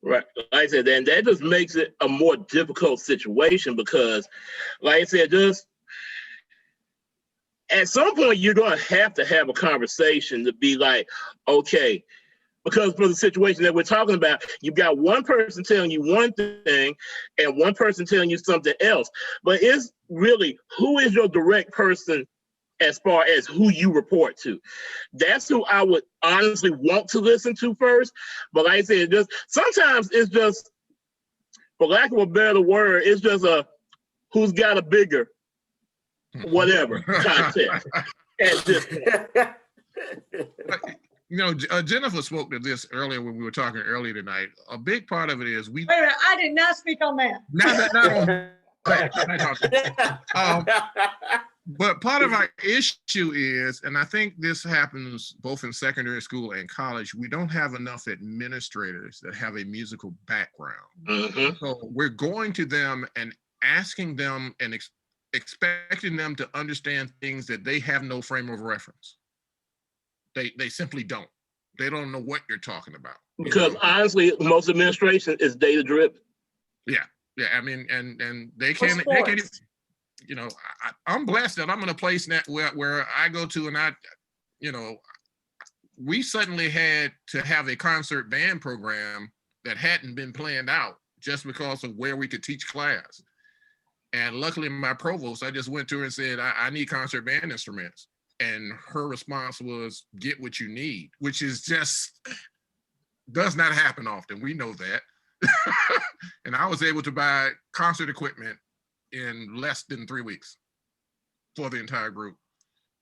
Right. Like I said, then that just makes it a more difficult situation because, like I said, just at some point you're going to have a conversation to be like, okay, Because for the situation that we're talking about, you've got one person telling you one thing and one person telling you something else. But it's really, who is your direct person as far as who you report to? That's who I would honestly want to listen to first. But like I said, just sometimes it's just, for lack of a better word, it's just a who's got a bigger whatever contest at this point. You know, Jennifer spoke to this earlier when we were talking earlier tonight. A big part of it is we. Wait a minute, I did not speak on that. But part of our issue is, and I think this happens both in secondary school and college, we don't have enough administrators that have a musical background. Mm-hmm. So we're going to them and asking them and expecting them to understand things that they have no frame of reference. They simply don't. They don't know what you're talking about. Because honestly, most administration is data driven. Yeah. I mean, and they can't even, you know, I'm blessed that I'm in a place now where I go to and we suddenly had to have a concert band program that hadn't been planned out just because of where we could teach class. And luckily my provost, I just went to her and said, I need concert band instruments. And her response was, get what you need, which is just, does not happen often. We know that. And I was able to buy concert equipment in less than 3 weeks for the entire group.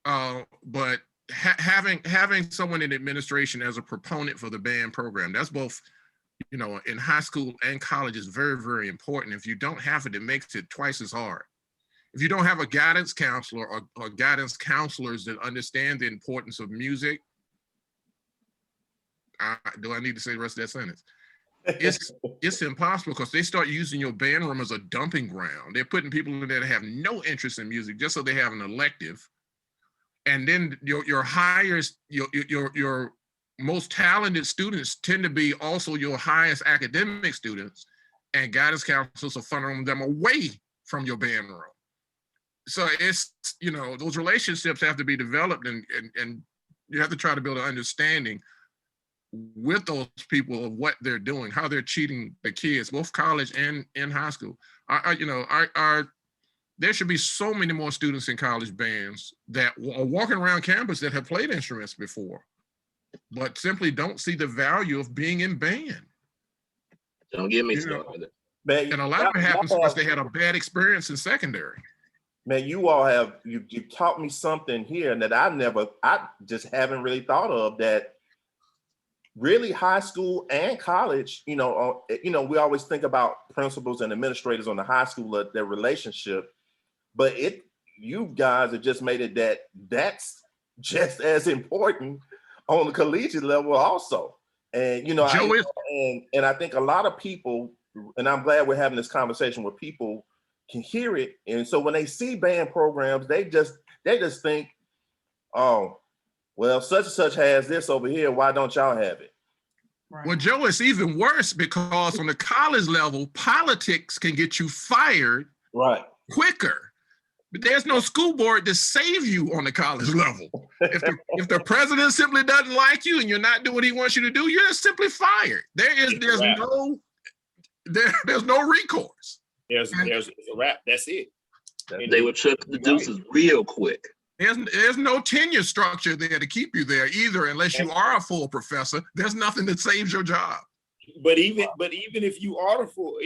But having someone in administration as a proponent for the band program, that's both, you know, in high school and college is very, very important. If you don't have it, it makes it twice as hard. If you don't have a guidance counselor or guidance counselors that understand the importance of music, do I need to say the rest of that sentence? It's impossible, because they start using your band room as a dumping ground. They're putting people in there that have no interest in music just so they have an elective. And then your highest, your most talented students tend to be also your highest academic students, and guidance counselors are funneling them away from your band room. So it's, you know, those relationships have to be developed, and you have to try to build an understanding with those people of what they're doing, how they're cheating the kids, both college and in high school. There should be so many more students in college bands that are walking around campus that have played instruments before, but simply don't see the value of being in band. Don't get me started. And a lot of it happens because they had a bad experience in secondary. Man, you all have, you taught me something here that I just haven't really thought of, that really high school and college, we always think about principals and administrators on the high school, their relationship, but you guys have just made it that's just as important on the collegiate level also. And, I think a lot of people, and I'm glad we're having this conversation where people can hear it. And so when they see band programs, they just think, oh, well, such and such has this over here. Why don't y'all have it? Right. Well, Joe, it's even worse, because on the college level, politics can get you fired quicker. But there's no school board to save you on the college level. If the president simply doesn't like you and you're not doing what he wants you to do, you're just simply fired. There's no recourse. There's a wrap. That's it. They would shut the deuces real quick. There's no tenure structure there to keep you there either, unless you are a full professor. There's nothing that saves your job. But even if you are a full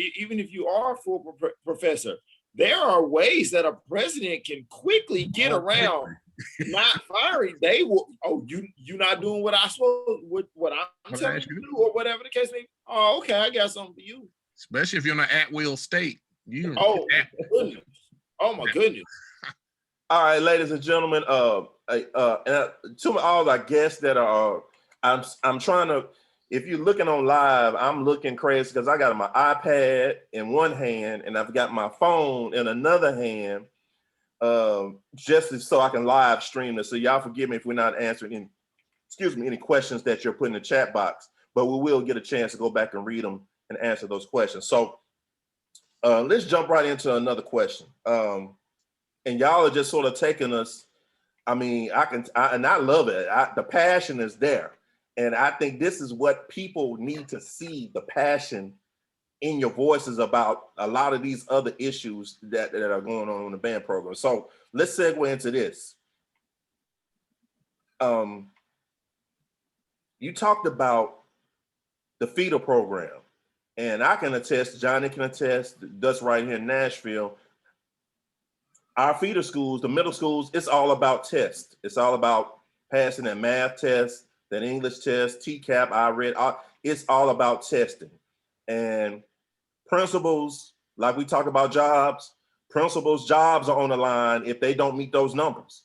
professor, there are ways that a president can quickly get around not firing. They will. Oh, you not doing what I'm telling you to do, or whatever the case may be. Oh, okay, I got something for you. Especially if you're in an at-will state. Oh my goodness. All right, ladies and gentlemen, and to all our guests that are, I'm trying to, if you're looking on live, I'm looking crazy because I got my iPad in one hand and I've got my phone in another hand, just so I can live stream this. So y'all forgive me if we're not answering any questions that you're putting in the chat box, but we will get a chance to go back and read them and answer those questions. So let's jump right into another question. And y'all are just sort of taking us. I mean, I love it. The passion is there. And I think this is what people need to see, the passion in your voices about a lot of these other issues that are going on in the band program. So let's segue into this. You talked about the feeder program, and I can attest, Johnny can attest, that's right here in Nashville. Our feeder schools, the middle schools, it's all about tests. It's all about passing that math test, that English test, TCAP, I read. It's all about testing. And principals, like we talk about jobs, principals' jobs are on the line if they don't meet those numbers.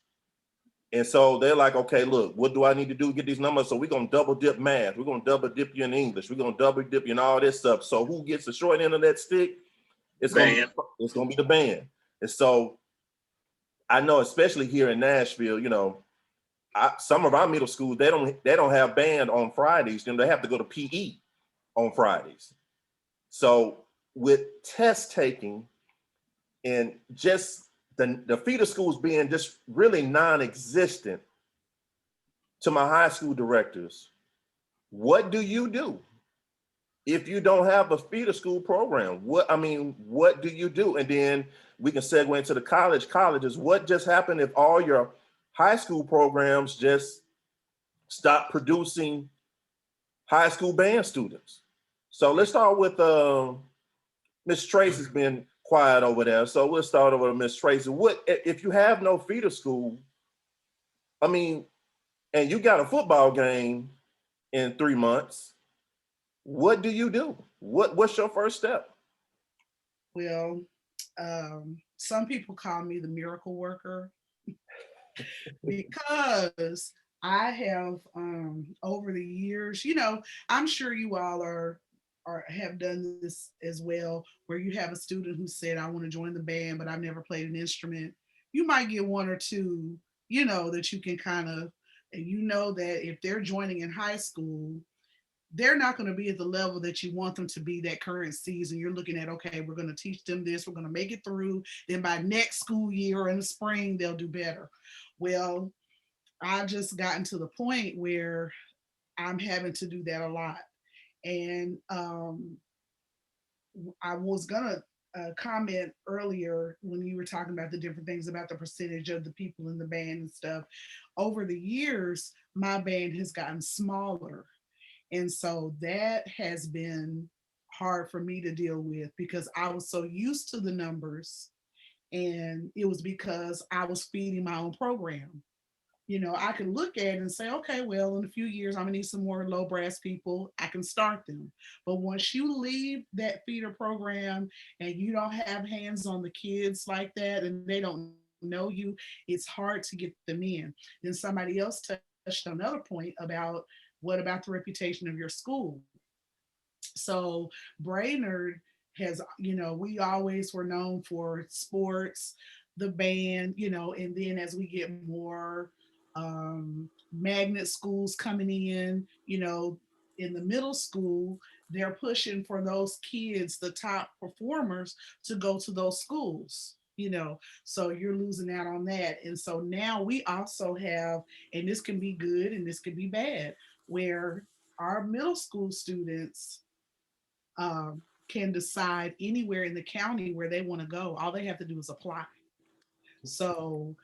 And so they're like, okay, look, what do I need to do to get these numbers? So we're going to double dip math. We're going to double dip you in English. We're going to double dip you in all this stuff. So who gets the short end of that stick? It's going to be the band. And so I know, especially here in Nashville, you know, some of our middle schools, they don't have band on Fridays. Then they have to go to PE on Fridays. So with test taking and just the feeder schools being just really non-existent, to my high school directors, what do you do if you don't have a feeder school program? What do you do? And then we can segue into the colleges. What just happened if all your high school programs just stop producing high school band students? So let's start with Miss Tracy's been quiet over there. So we'll start over with Miss Tracy. What if you have no feeder school? I mean, and you got a football game in 3 months. What do you do? What's your first step? Well, some people call me the miracle worker because I have over the years, you know, I'm sure you all are have done this as well, where you have a student who said, I want to join the band, but I've never played an instrument. You might get one or two, you know, that you can kind of, and you know that if they're joining in high school, they're not going to be at the level that you want them to be that current season. You're looking at, okay, we're going to teach them this, we're going to make it through. Then by next school year or in the spring, they'll do better. Well, I've just gotten to the point where I'm having to do that a lot. And I was gonna comment earlier when you were talking about the different things about the percentage of the people in the band and stuff. Over the years, my band has gotten smaller. And so that has been hard for me to deal with because I was so used to the numbers, and it was because I was feeding my own program. You know, I can look at it and say, okay, well, in a few years, I'm gonna need some more low brass people. I can start them. But once you leave that feeder program and you don't have hands on the kids like that and they don't know you, it's hard to get them in. Then somebody else touched on another point about what about the reputation of your school? So Brainerd has, you know, we always were known for sports, the band, you know, and then as we get more magnet schools coming in, in the middle school, they're pushing for those kids, the top performers, to go to those schools. So you're losing out on that. And so now we also have, and this can be good and this can be bad, where our middle school students can decide anywhere in the county where they want to go. All they have to do is apply. So,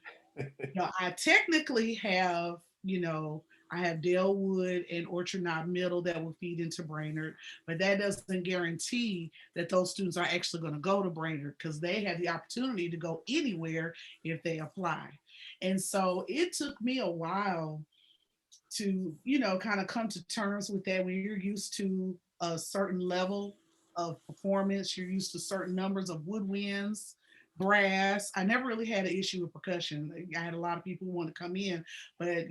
I technically have, I have Dalewood and Orchard Knob Middle that will feed into Brainerd, but that doesn't guarantee that those students are actually going to go to Brainerd because they have the opportunity to go anywhere if they apply. And so it took me a while to, kind of come to terms with that. When you're used to a certain level of performance, you're used to certain numbers of woodwinds, brass. I never really had an issue with percussion. I had a lot of people who want to come in, but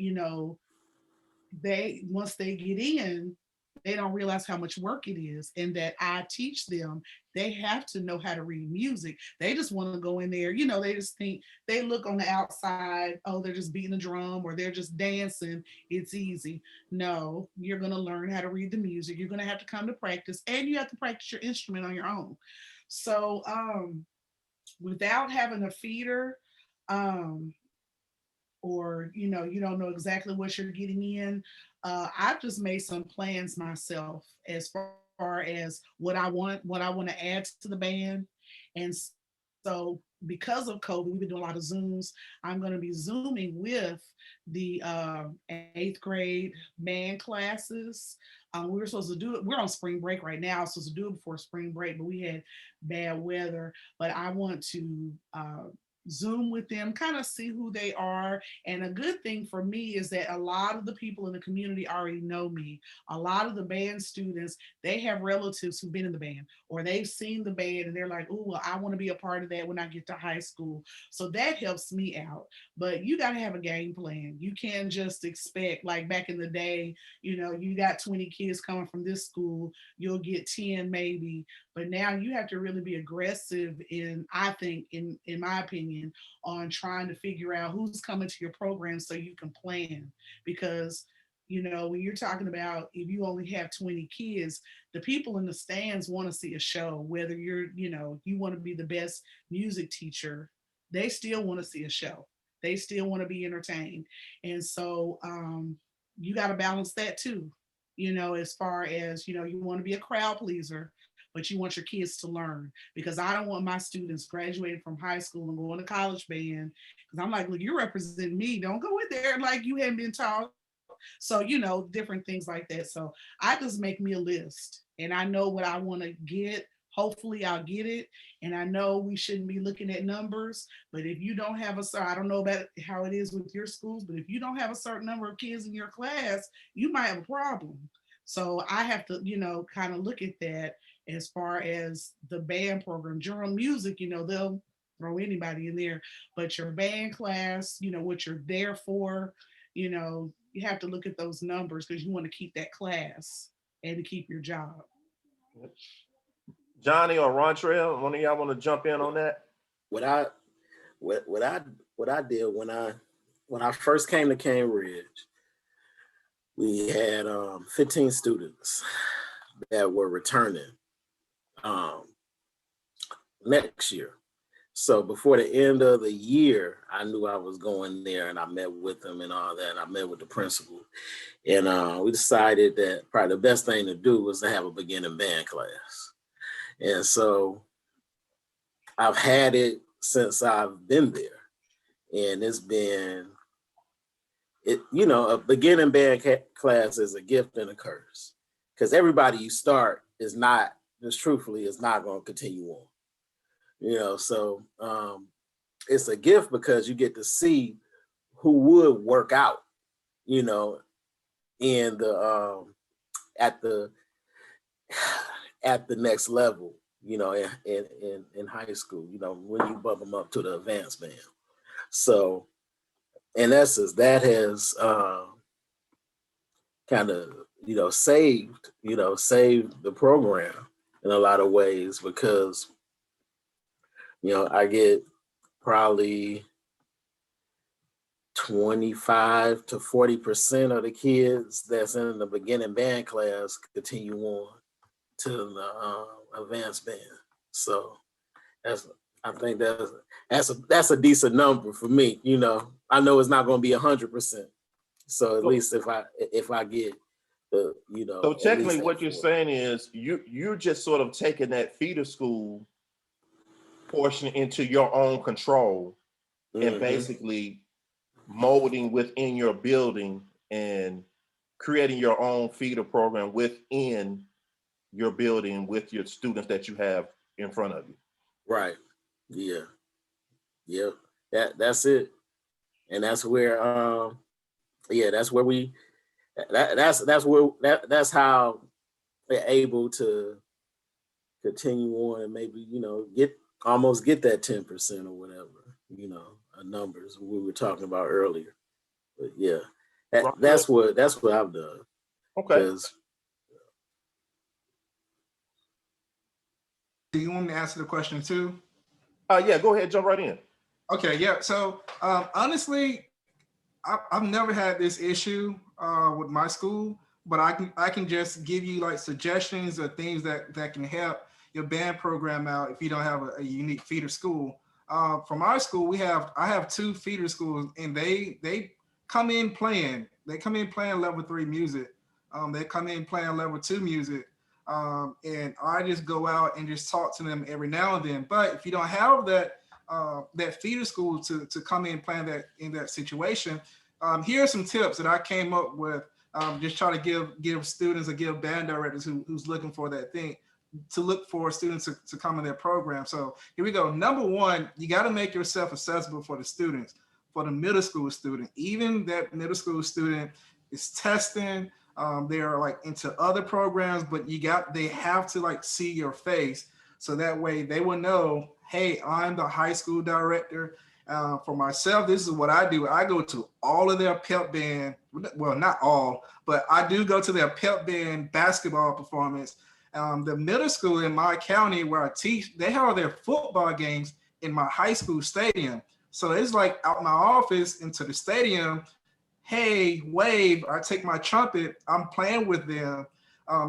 they once they get in, they don't realize how much work it is, and that I teach them. They have to know how to read music. They just want to go in there, they just think, they look on the outside, oh, they're just beating a drum or they're just dancing, it's easy. No, you're going to learn how to read the music. You're going to have to come to practice, and you have to practice your instrument on your own. So without having a feeder, or you know, you don't know exactly what you're getting in. I've just made some plans myself as far as what I want to add to the band. And so because of COVID, we've been doing a lot of Zooms. I'm going to be Zooming with the 8th grade band classes. We were supposed to do it. We're on spring break right now. I was supposed to do it before spring break, but we had bad weather. But I want to Zoom with them, kind of see who they are. And a good thing for me is that a lot of the people in the community already know me. A lot of the band students, they have relatives who've been in the band or they've seen the band and they're like, oh, well, I want to be a part of that when I get to high school. So that helps me out. But you got to have a game plan. You can't just expect, like back in the day, you know, you got 20 kids coming from this school, you'll get 10 maybe. But now you have to really be aggressive I think, in my opinion, on trying to figure out who's coming to your program so you can plan. Because, you know, when you're talking about if you only have 20 kids, the people in the stands want to see a show, whether you're, you know, you want to be the best music teacher, they still want to see a show. They still want to be entertained. And so you got to balance that too. You know, as far as, you know, you want to be a crowd pleaser, but you want your kids to learn, because I don't want my students graduating from high school and going to college band. Because I'm like, look, you're representing me. Don't go in there like you haven't been taught. So, you know, different things like that. So I just make me a list and I know what I want to get. Hopefully I'll get it. And I know we shouldn't be looking at numbers, but if you don't have I don't know about how it is with your schools, but if you don't have a certain number of kids in your class, you might have a problem. So I have to, you know, kind of look at that as far as the band program. General music, you know, they'll throw anybody in there, but your band class, you know, what you're there for, you know, you have to look at those numbers because you want to keep that class and to keep your job. Johnny or Rontrell, one of y'all want to jump in on that? What I did when I first came to Cane Ridge, we had 15 students that were returning next year. So before the end of the year, I knew I was going there, and I met with them and all that. And I met with the principal, and we decided that probably the best thing to do was to have a beginning band class. And so I've had it since I've been there, and it's been, you know, a beginning band class is a gift and a curse, because everybody you start is not, just truthfully, is not going to continue on. You know, so it's a gift because you get to see who would work out, you know, in the at the next level, you know, in high school, you know, when you bump them up to the advanced band. So in essence, that has kind of, you know, saved the program in a lot of ways, because, you know, I get probably 25 to 40% of the kids that's in the beginning band class continue on to the advanced band. So I think that's a decent number for me. You know, I know it's not going to be 100%. So at least if I get the, you know. So technically what you're saying is you're just sort of taking that feeder school portion into your own control, and basically molding within your building and creating your own feeder program within your building with your students that you have in front of you. Right. Yeah. Yep. That's it. And that's where that's how they're able to continue on and maybe, you know, get that 10% or whatever, you know, numbers we were talking about earlier. But yeah, that's what I've done. Okay. Do you want me to answer the question too? Yeah, go ahead, jump right in. Okay, yeah. So honestly, I've never had this issue with my school, but I can just give you like suggestions or things that can help your band program out if you don't have a unique feeder school. from our school, I have two feeder schools, and they come in playing. They come in playing level 3 music. They come in playing level 2 music. And I just go out and just talk to them every now and then. But if you don't have that feeder school to come in playing that in that situation, here are some tips that I came up with. Just try to give students or give band directors who's looking for that thing, to look for students to come in their program. So here we go. Number one, you got to make yourself accessible for the students, for the middle school student. Even that middle school student is testing. They are like into other programs, but they have to like see your face. So that way they will know, hey, I'm the high school director. For myself, this is what I do. I go to all of their pep band, well, not all, but I do go to their pep band basketball performance. The middle school in my county where I teach, they have their football games in my high school stadium. So it's like out my office into the stadium, hey, wave, I take my trumpet, I'm playing with them.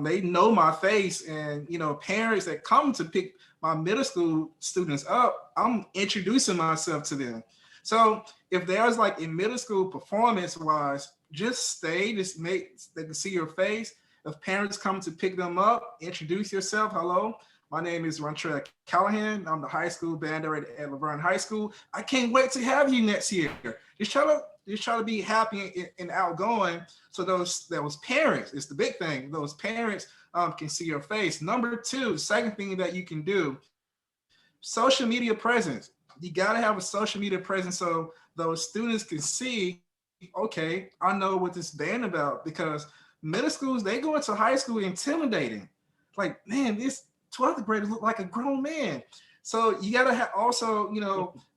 They know my face, and parents that come to pick my middle school students up, I'm introducing myself to them. So if there's like in middle school performance wise, just stay, they can see your face. If parents come to pick them up, introduce yourself. Hello, my name is Rontrell Callahan. I'm the high school band director at Laverne High School. I can't wait to have you next year. Just try to be happy and outgoing. So those parents, it's the big thing. Those parents can see your face. Number two, the second thing that you can do, social media presence. You gotta have a social media presence so those students can see, okay, I know what this band about, because middle schools, they go into high school intimidating. Like, man, this 12th graders look like a grown man. So you gotta also,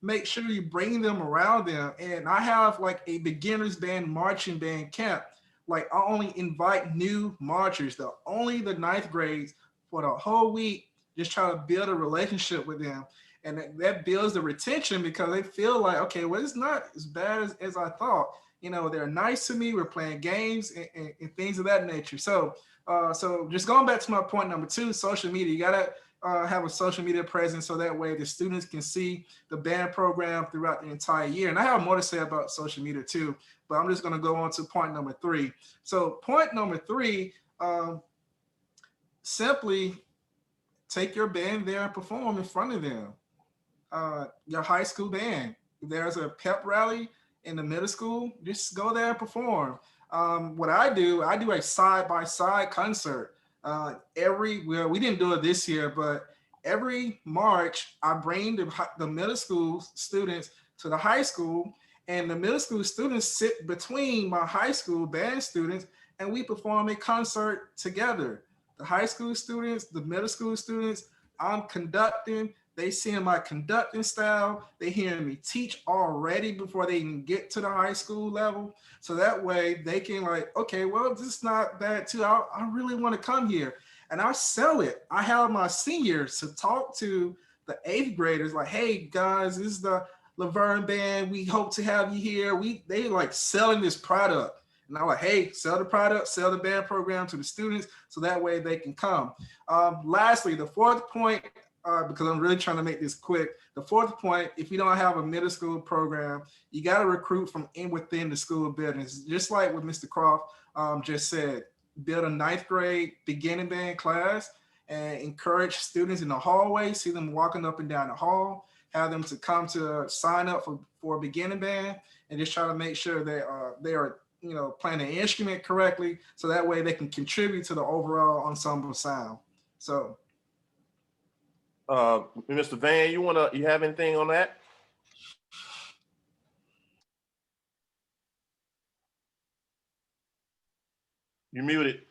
make sure you bring them around them. And I have like a beginners band, marching band camp. Like I only invite new marchers, only the 9th grades for the whole week, just try to build a relationship with them. And that builds the retention because they feel like, okay, well, it's not as bad as I thought. They're nice to me. We're playing games and things of that nature. So just going back to my point number two, social media, you gotta have a social media presence so that way the students can see the band program throughout the entire year. And I have more to say about social media too, but I'm just gonna go on to point number three. So point number three, simply take your band there and perform in front of them. Your high school band, if there's a pep rally in the middle school, just go there and perform. What I do a side-by-side concert. We didn't do it this year, but every March I bring the middle school students to the high school, and the middle school students sit between my high school band students, and we perform a concert together. The high school students, the middle school students, I'm conducting. They seeing my conducting style. They hearing me teach already before they even get to the high school level. So that way they can like, okay, well, this is not bad too. I really want to come here. And I sell it. I have my seniors to talk to the 8th graders like, hey guys, this is the Laverne band. We hope to have you here. They like selling this product. And I'm like, hey, sell the product, sell the band program to the students so that way they can come. Lastly, the fourth point, because I'm really trying to make this quick. The fourth point, if you don't have a middle school program, you got to recruit from within the school buildings. Just like what Mr. Croft just said, build a 9th grade beginning band class and encourage students in the hallway, see them walking up and down the hall, have them to come to sign up for a beginning band, and just try to make sure they are playing the instrument correctly, so that way they can contribute to the overall ensemble sound. So. Mr. Van, you have anything on that? You're muted.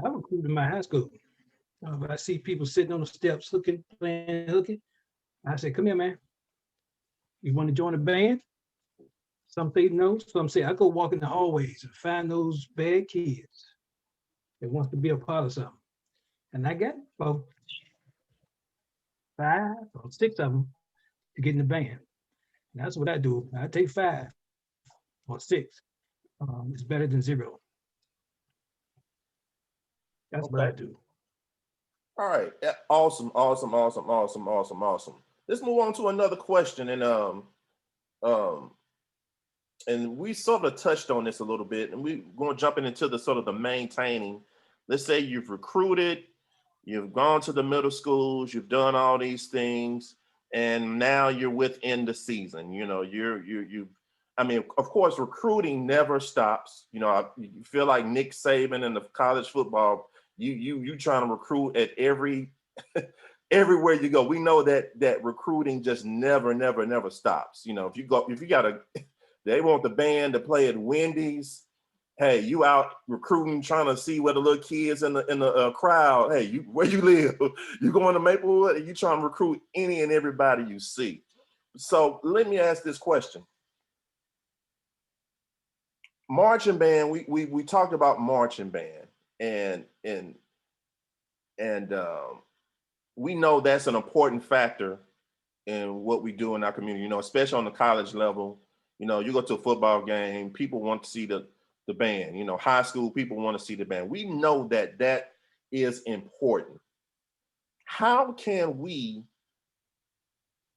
I recruited in my high school. But I see people sitting on the steps hooking. I say, come here, man. You want to join a band? Some say no, some say I go walk in the hallways and find those bad kids that wants to be a part of something. And I got about 5 or 6 of them to get in the band. And that's what I do. I take 5 or 6. It's better than 0. That's what I do. All right. Yeah, awesome. Let's move on to another question. And we sort of touched on this a little bit, and we're going to jump into the sort of the maintaining. Let's say you've recruited, you've gone to the middle schools, you've done all these things, and now you're within the season. You know, I mean, of course, recruiting never stops. You know, you feel like Nick Saban in the college football. You trying to recruit at everywhere you go. We know that recruiting just never stops. You know, if you got they want the band to play at Wendy's. Hey, you out recruiting, trying to see where the little kids in the crowd. Hey, where you live? You going to Maplewood? And you trying to recruit any and everybody you see. So let me ask this question. Marching band. We talked about marching band, and we know that's an important factor in what we do in our community. You know, especially on the college level. You know, you go to a football game, people want to see the band. You know, high school people want to see the band. We know that is important. How can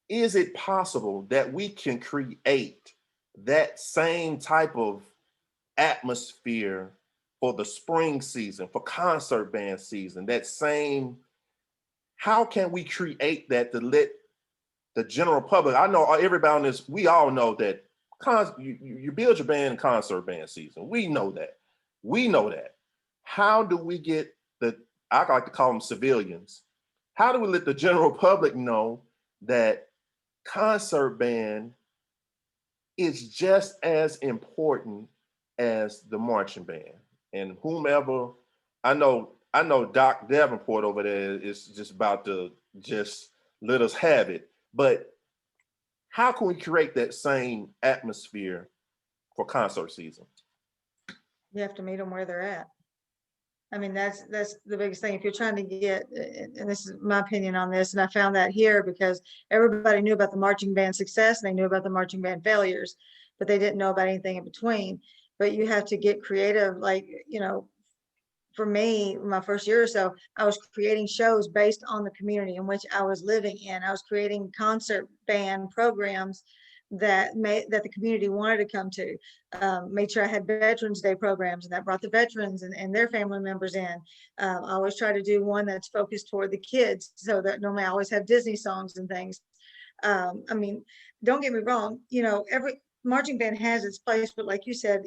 is it possible that we can create that same type of atmosphere for the spring season, for concert band season, how can we create that to let the general public, I know everybody on this, we all know that you build your band in concert band season. We know that. How do we get I like to call them civilians. How do we let the general public know that concert band is just as important as the marching band? And whomever, I know Doc Davenport over there is just about to just let us have it. But how can we create that same atmosphere for concert season? You have to meet them where they're at. I mean, that's the biggest thing. If you're trying to get, and this is my opinion on this, and I found that here because everybody knew about the marching band success, and they knew about the marching band failures, but they didn't know about anything in between. But you have to get creative. Like, you know, for me, my first year or so, I was creating shows based on the community in which I was living in. I was creating concert band programs that the community wanted to come to. Made sure I had Veterans Day programs, and that brought the veterans and their family members in. I always try to do one that's focused toward the kids, so that normally I always have Disney songs and things. I mean, don't get me wrong, you know, every marching band has its place, but like you said,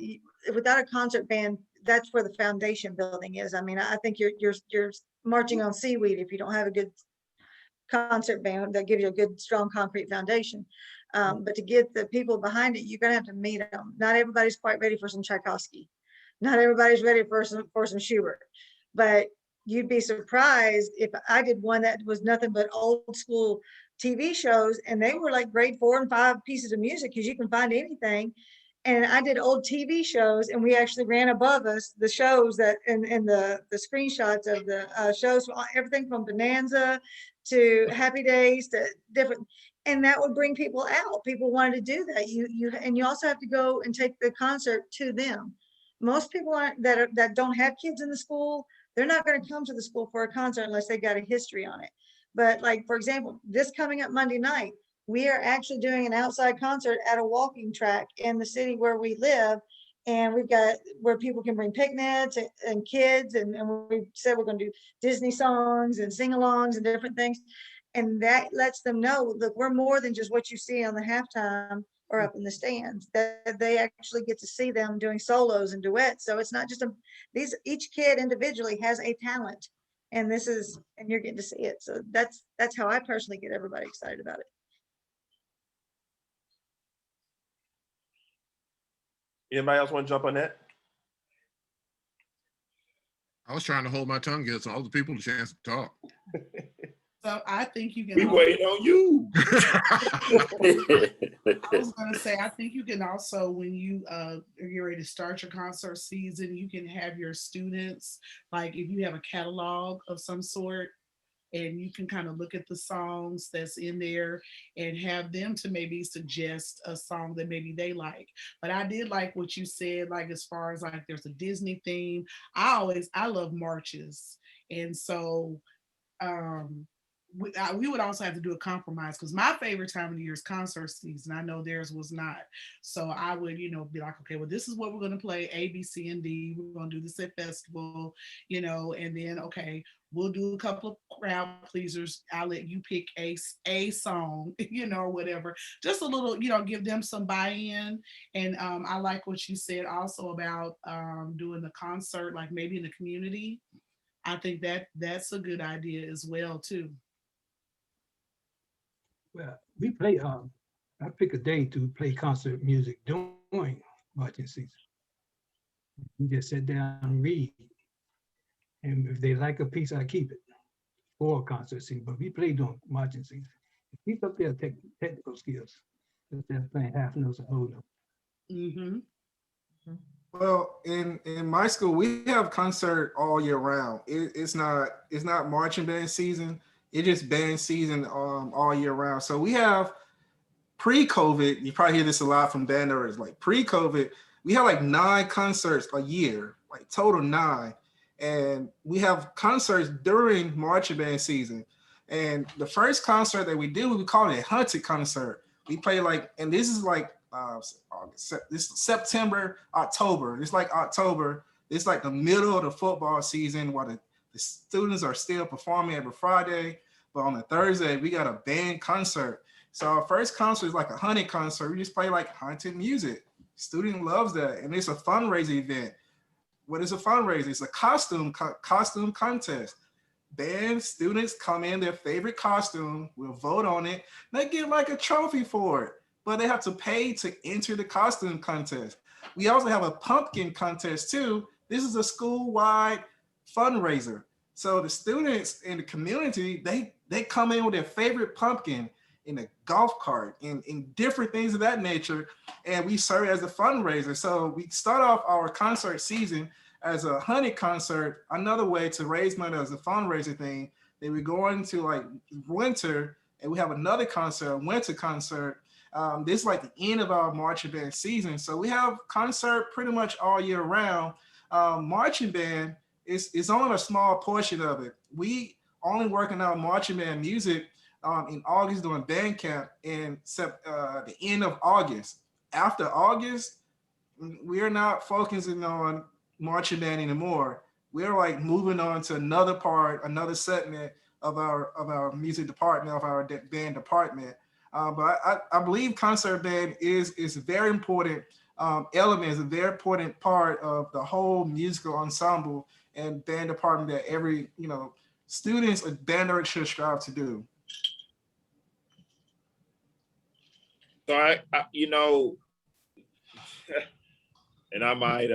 without a concert band, that's where the foundation building is. I mean, I think you're marching on seaweed if you don't have a good concert band that gives you a good, strong, concrete foundation. But to get the people behind it, you're gonna have to meet them. Not everybody's quite ready for some Tchaikovsky. Not everybody's ready for some Schubert. But you'd be surprised if I did one that was nothing but old school TV shows, and they were like grade 4 and 5 pieces of music, because you can find anything. And I did old TV shows, and we actually ran above us the shows that and the screenshots of the shows, everything from Bonanza to Happy Days to different, and that would bring people out. People wanted to do that. You also have to go and take the concert to them. Most people that don't have kids in the school, they're not going to come to the school for a concert unless they got a history on it. But like, for example, this coming up Monday night, we are actually doing an outside concert at a walking track in the city where we live. And we've got where people can bring picnics and kids. And we said we're going to do Disney songs and sing-alongs and different things. And that lets them know that we're more than just what you see on the halftime or up in the stands, that they actually get to see them doing solos and duets. So it's not just each kid individually has a talent, and you're getting to see it. So that's how I personally get everybody excited about it. Anybody else want to jump on that? I was trying to hold my tongue, give some other people a chance to talk. So I think you can. We waiting on you. I was going to say, I think you can also, when you are ready to start your concert season, you can have your students, like if you have a catalog of some sort, and you can kind of look at the songs that's in there and have them to maybe suggest a song that maybe they like. But I did like what you said, like as far as like there's a Disney theme. I love marches. And so we would also have to do a compromise, because my favorite time of the year is concert season. I know theirs was not. So I would, be like, okay, well, this is what we're going to play, A, B, C, and D. We're going to do this at festival, and then, okay, we'll do a couple of crowd pleasers. I'll let you pick a song, or whatever. Just a little, give them some buy-in. And I like what you said also about doing the concert, like maybe in the community. I think that's a good idea as well, too. Well, we play, I pick a day to play concert music during marching season. We just sit down and read. And if they like a piece, I keep it for concert season, but we play during marching season. Keep up their technical skills. Instead of playing half notes and whole notes. Mm-hmm. Well, in my school, we have concert all year round. It's not marching band season. It's just band season all year round. So we have pre-COVID. You probably hear this a lot from band owners. Like pre-COVID, we have like 9 concerts a year, like total 9, and we have concerts during marching band season. And the first concert that we do, we call it a hunted concert. We play and this is like this September, October. It's like October. It's like the middle of the football season while the students are still performing every Friday. But on a Thursday, we got a band concert. So our first concert is like a hunting concert. We just play like haunted music. Student loves that. And it's a fundraiser event. What is a fundraiser? It's a costume contest. Band students come in their favorite costume. We'll vote on it. They get like a trophy for it, but they have to pay to enter the costume contest. We also have a pumpkin contest too. This is a school-wide fundraiser. So the students in the community, they come in with their favorite pumpkin in a golf cart and different things of that nature. And we serve as a fundraiser. So we start off our concert season as a honey concert, another way to raise money as a fundraiser thing. Then we go into like winter and we have another concert, a winter concert. This is like the end of our marching band season. So we have concert pretty much all year round. Marching band is only a small portion of it. We only working out marching band music in August during band camp and the end of August. After August, we're not focusing on marching band anymore. We're like moving on to another part, another segment of our music department, of our band department. But I believe concert band is a very important element, is a very important part of the whole musical ensemble and band department that every students and band should strive to do. So I and I might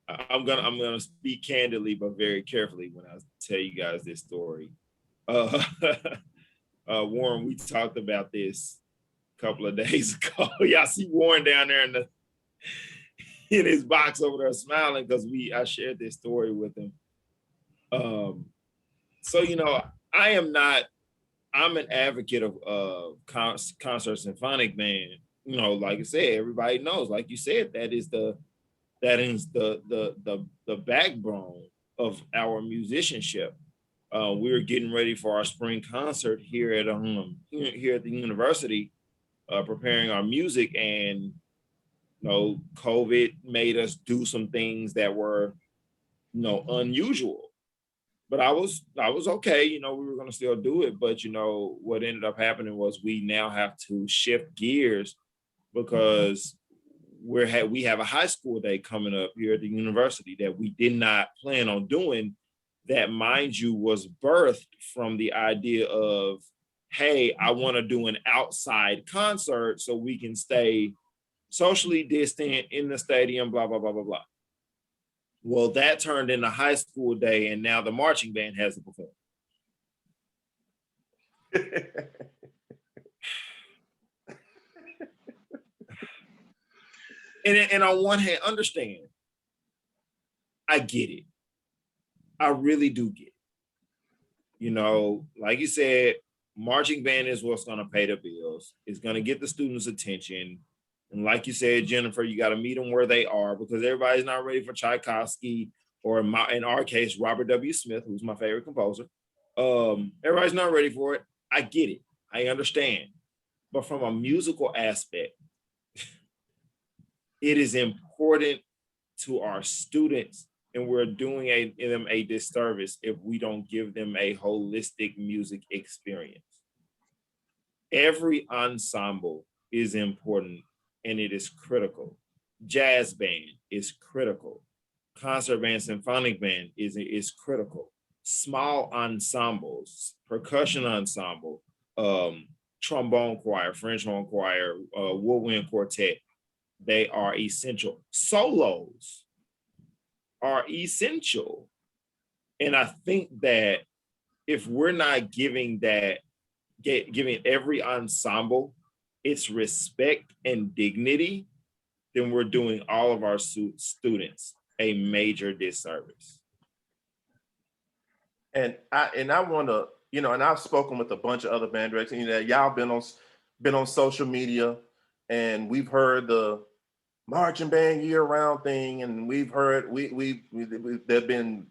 I'm gonna speak candidly but very carefully when I tell you guys this story. Warren, we talked about this a couple of days ago. Y'all see Warren down there in his box over there smiling because I shared this story with him. So I'm an advocate of concert symphonic band. Like I said, everybody knows, like you said, that is the backbone of our musicianship. We're getting ready for our spring concert here at the university, preparing our music, and COVID made us do some things that were unusual. But I was okay, we were gonna still do it. But what ended up happening was we now have to shift gears because we have a high school day coming up here at the university that we did not plan on doing. That, mind you, was birthed from the idea of, hey, I want to do an outside concert so we can stay socially distant in the stadium, blah, blah, blah, blah, blah. Well, that turned into high school day, and now the marching band has to perform. And on one hand, understand, I get it. I really do get it. Like you said, marching band is what's going to pay the bills. It's going to get the students' attention. And like you said, Jennifer, you got to meet them where they are because everybody's not ready for Tchaikovsky or in our case, Robert W. Smith, who's my favorite composer. Everybody's not ready for it. I get it. I understand. But from a musical aspect, it is important to our students, and we're doing them a disservice if we don't give them a holistic music experience. Every ensemble is important and it is critical. Jazz band is critical. Concert band, symphonic band is critical. Small ensembles, percussion ensemble, trombone choir, French horn choir, woodwind quartet, they are essential. Solos are essential. And I think that if we're not giving every ensemble its respect and dignity, then we're doing all of our students a major disservice. And I want to, and I've spoken with a bunch of other band directors. Y'all been on social media, and we've heard the marching band year-round thing, and we've heard there've been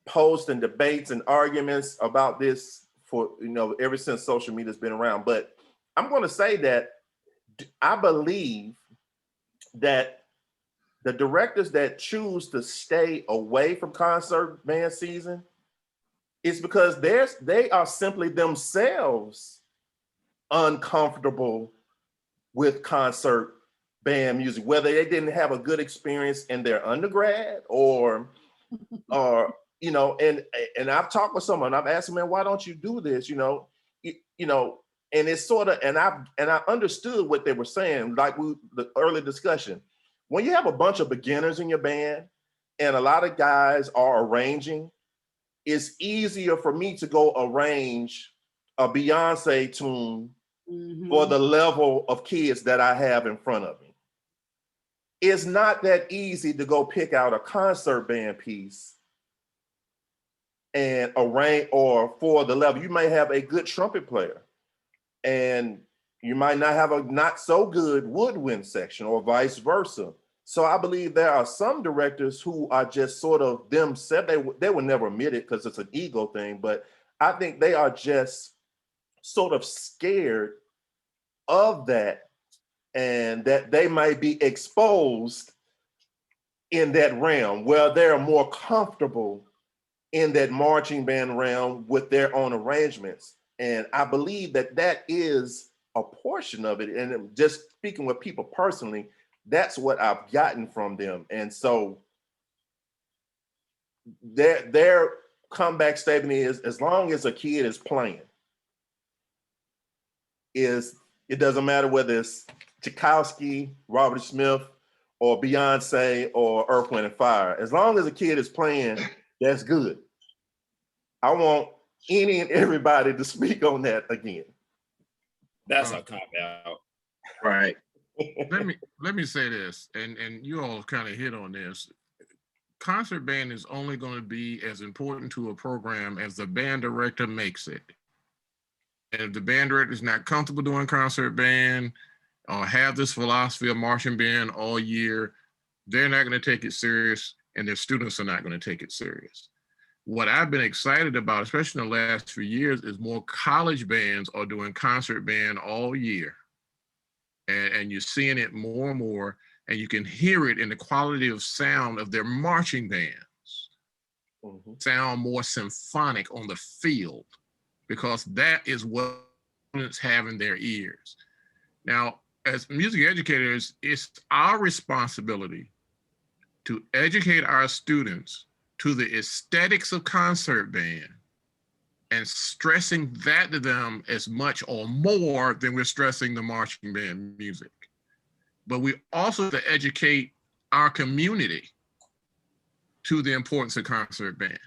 posts and debates and arguments about this for ever since social media's been around. But I'm going to say that I believe that the directors that choose to stay away from concert band season is because they are simply themselves uncomfortable with concert band music, whether they didn't have a good experience in their undergrad or and I've talked with someone, I've asked them, man, why don't you do this? And it's sort of, and I understood what they were saying, like the early discussion. When you have a bunch of beginners in your band and a lot of guys are arranging, it's easier for me to go arrange a Beyonce tune for the level of kids that I have in front of me. It's not that easy to go pick out a concert band piece and arrange, or for the level. You may have a good trumpet player and you might not have a not so good woodwind section, or vice versa. So I believe there are some directors who are just sort of themselves. They will never admit it because it's an ego thing, but I think they are just sort of scared of that, and that they might be exposed in that realm where they're more comfortable in that marching band realm with their own arrangements. And I believe that is a portion of it. And just speaking with people personally, that's what I've gotten from them. And so their comeback statement is, as long as a kid is playing, it doesn't matter whether it's Tchaikovsky, Robert Smith, or Beyonce, or Earth, Wind and Fire. As long as a kid is playing, that's good. I want any and everybody to speak on that again. That's a cop out. Right. Let me say this, and you all kind of hit on this. Concert band is only going to be as important to a program as the band director makes it. And if the band director is not comfortable doing concert band or have this philosophy of marching band all year, they're not going to take it serious, and their students are not going to take it serious. What I've been excited about, especially in the last few years, is more college bands are doing concert band all year. And you're seeing it more and more, and you can hear it in the quality of sound of their marching bands. Sound more symphonic on the field, because that is what students have in their ears. Now, as music educators, it's our responsibility to educate our students to the aesthetics of concert band and stressing that to them as much or more than we're stressing the marching band music. But we also have to educate our community to the importance of concert band.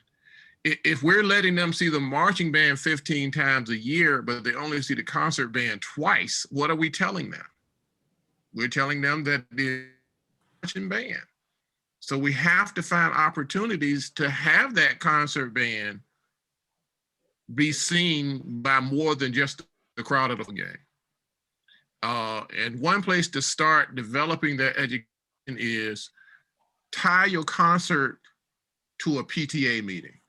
If we're letting them see the marching band 15 times a year, but they only see the concert band twice, what are we telling them? We're telling them that the marching band. So we have to find opportunities to have that concert band be seen by more than just the crowd of the game. And one place to start developing that education is tie your concert to a PTA meeting.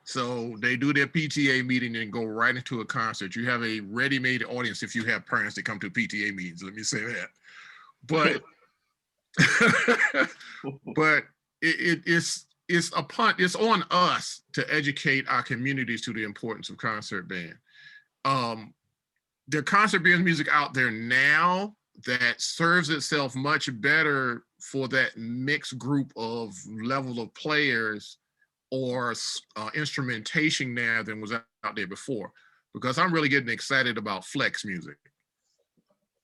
So they do their PTA meeting and go right into a concert. You have a ready-made audience if you have parents that come to PTA meetings, let me say that. But but it's on us to educate our communities to the importance of concert band. There are concert band music out there now that serves itself much better for that mixed group of level of players or instrumentation now than was out there before, because I'm really getting excited about flex music.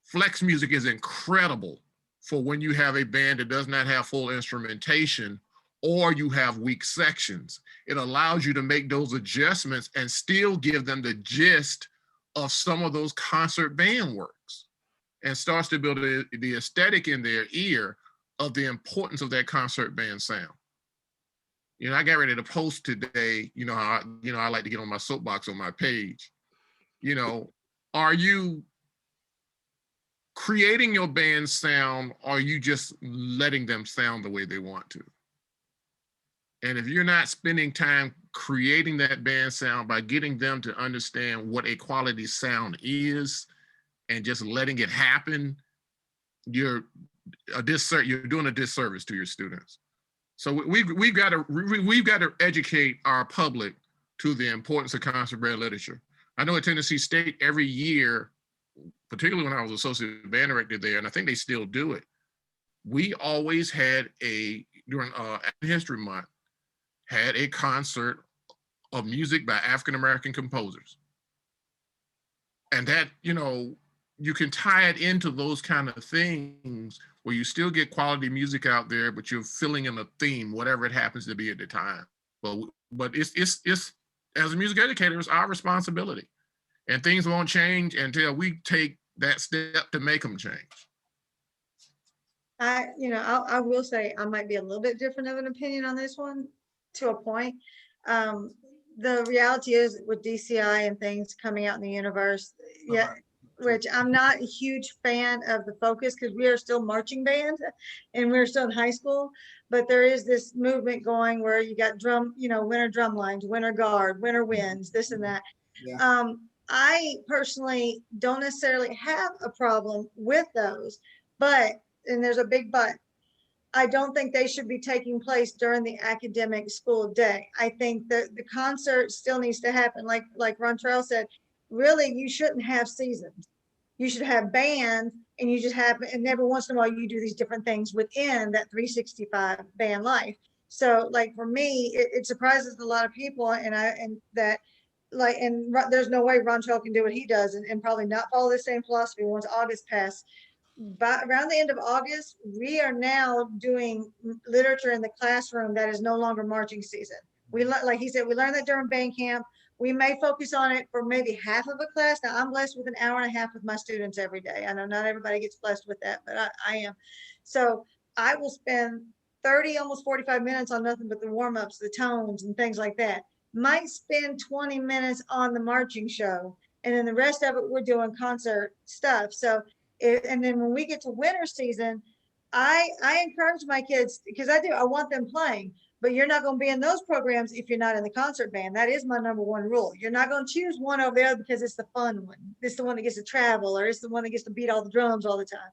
Flex music is incredible for when you have a band that does not have full instrumentation or you have weak sections. It allows you to make those adjustments and still give them the gist of some of those concert band works, and starts to build the aesthetic in their ear of the importance of that concert band sound. You know, I got ready to post today, you know, how I like to get on my soapbox on my page. You know, are you creating your band sound, or are you just letting them sound the way they want to? And if you're not spending time creating that band sound by getting them to understand what a quality sound is and just letting it happen, you're doing a disservice to your students. So we've got to educate our public to the importance of concert band literature. I know at Tennessee State every year, particularly when I was associate band director there, and I think they still do it, we always had during History Month, had a concert of music by African-American composers. And that, you know, you can tie it into those kind of things where you still get quality music out there, but you're filling in a theme, whatever it happens to be at the time. But it's as a music educator, it's our responsibility. And things won't change until we take that step to make them change. I will say I might be a little bit different of an opinion on this one to a point. The reality is with DCI and things coming out in the universe, yeah, which I'm not a huge fan of the focus, because we are still marching band and we're still in high school, but there is this movement going where you got drum, you know, winter drum lines, winter guard, winter winds, this and that. Yeah. I personally don't necessarily have a problem with those, but, and there's a big but, I don't think they should be taking place during the academic school day. I think that the concert still needs to happen. Like Rontrell said, really, you shouldn't have seasons. You should have bands, and you just have, and every once in a while you do these different things within that 365 band life. So like for me, it surprises a lot of people, and there's no way Rontrell can do what he does and probably not follow the same philosophy once August passed. But around the end of August, we are now doing literature in the classroom that is no longer marching season. Like he said, we learned that during band camp. We may focus on it for maybe half of a class. Now I'm blessed with an hour and a half with my students every day. I know not everybody gets blessed with that, but I am. So I will spend 30, almost 45 minutes on nothing but the warm-ups, the tones and things like that. Might spend 20 minutes on the marching show. And then the rest of it, we're doing concert stuff. So, and then when we get to winter season, I encourage my kids, because I want them playing, but you're not going to be in those programs if you're not in the concert band. That is my number one rule. You're not going to choose one over there because it's the fun one. It's the one that gets to travel, or it's the one that gets to beat all the drums all the time.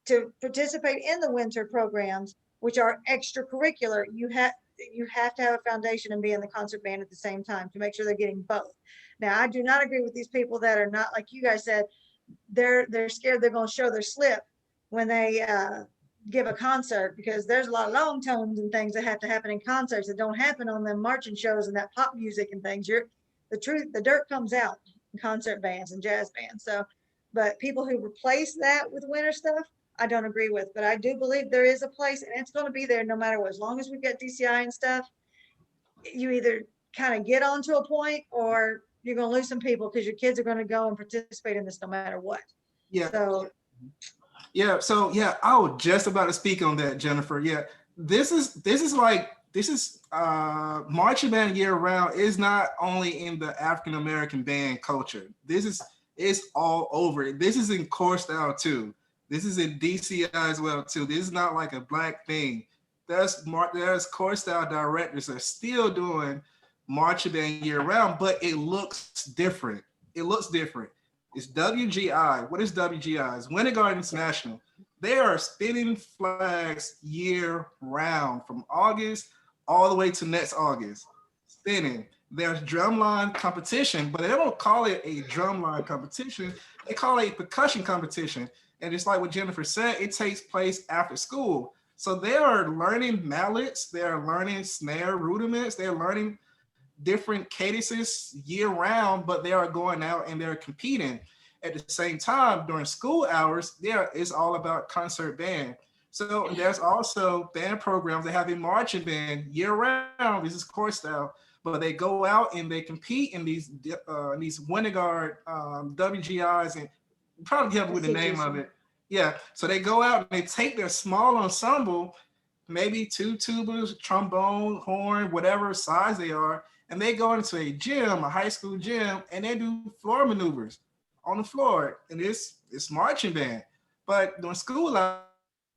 To participate in the winter programs, which are extracurricular, you have to have a foundation and be in the concert band at the same time to make sure they're getting both. Now, I do not agree with these people that are not, like you guys said, they're scared they're going to show their slip when they give a concert, because there's a lot of long tones and things that have to happen in concerts that don't happen on the marching shows and that pop music and things. The dirt comes out in concert bands and jazz bands. So, but people who replace that with winter stuff, I don't agree with, but I do believe there is a place, and it's going to be there no matter what. As long as we've got DCI and stuff, you either kind of get on to a point, or you're going to lose some people, because your kids are going to go and participate in this no matter what. Yeah. So yeah, I was just about to speak on that, Jennifer. Yeah, this is marching band year round is not only in the African American band culture. It's all over. This is in core style too. This is in DCI as well too. This is not like a black thing. there's core style directors that are still doing marching band year round, but it looks different. It looks different. It's WGI. What is WGI? It's Winter Guard International. They are spinning flags year round from August all the way to next August. Spinning. There's drumline competition, but they don't call it a drumline competition. They call it a percussion competition. And just like what Jennifer said, it takes place after school. So they are learning mallets, they are learning snare rudiments, they're learning different cadences year round, but they are going out and they're competing. At the same time, during school hours, there is all about concert band. So there's also band programs. They have a marching band year round. This is core style, but they go out and they compete in these Winter Guard WGIs, and probably help with the name of it. Yeah, so they go out and they take their small ensemble, maybe 2 tubas, trombone, horn, whatever size they are, and they go into a gym, a high school gym, and they do floor maneuvers on the floor, and it's marching band. But during school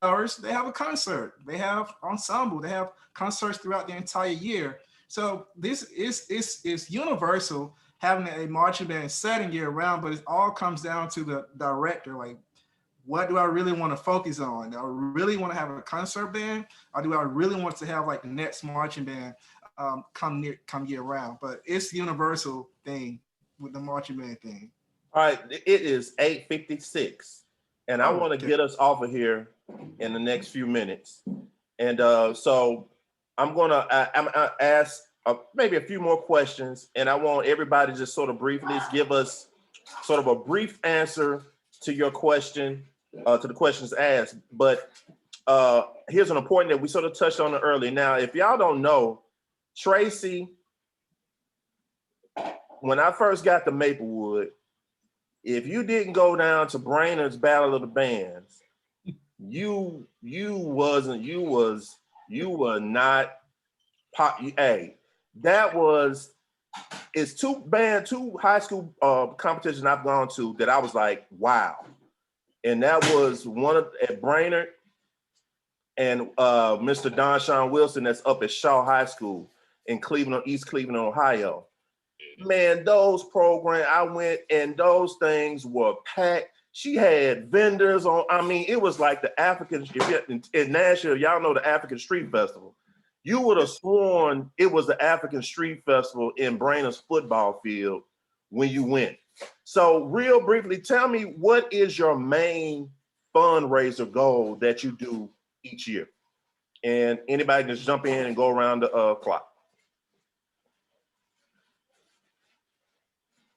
hours, they have a concert, they have ensemble, they have concerts throughout the entire year. So this is universal, having a marching band setting year round, but it all comes down to the director. Like, what do I really want to focus on? Do I really want to have a concert band, or do I really want to have like the next marching band come year round? But it's universal thing with the marching band thing. All right, it is 8:56, and I want to get us off of here in the next few minutes. And so I'm gonna ask maybe a few more questions, and I want everybody to just sort of briefly give us sort of a brief answer to your question, to the questions asked. But here's an important that we sort of touched on it earlier. Now, if y'all don't know, Tracy, when I first got to Maplewood, if you didn't go down to Brainerd's Battle of the Bands, you were not hey, that was, it's two high school competitions I've gone to that I was like, wow. And that was one at Brainerd and Mr. Don Sean Wilson that's up at Shaw High School in Cleveland, East Cleveland, Ohio. Man, those programs, I went and those things were packed. She had vendors on. I mean, it was like the African, in Nashville, y'all know the African Street Festival. You would have sworn it was the African Street Festival in Brainerd's football field when you went. So real briefly, tell me, what is your main fundraiser goal that you do each year? And anybody can just jump in and go around the clock.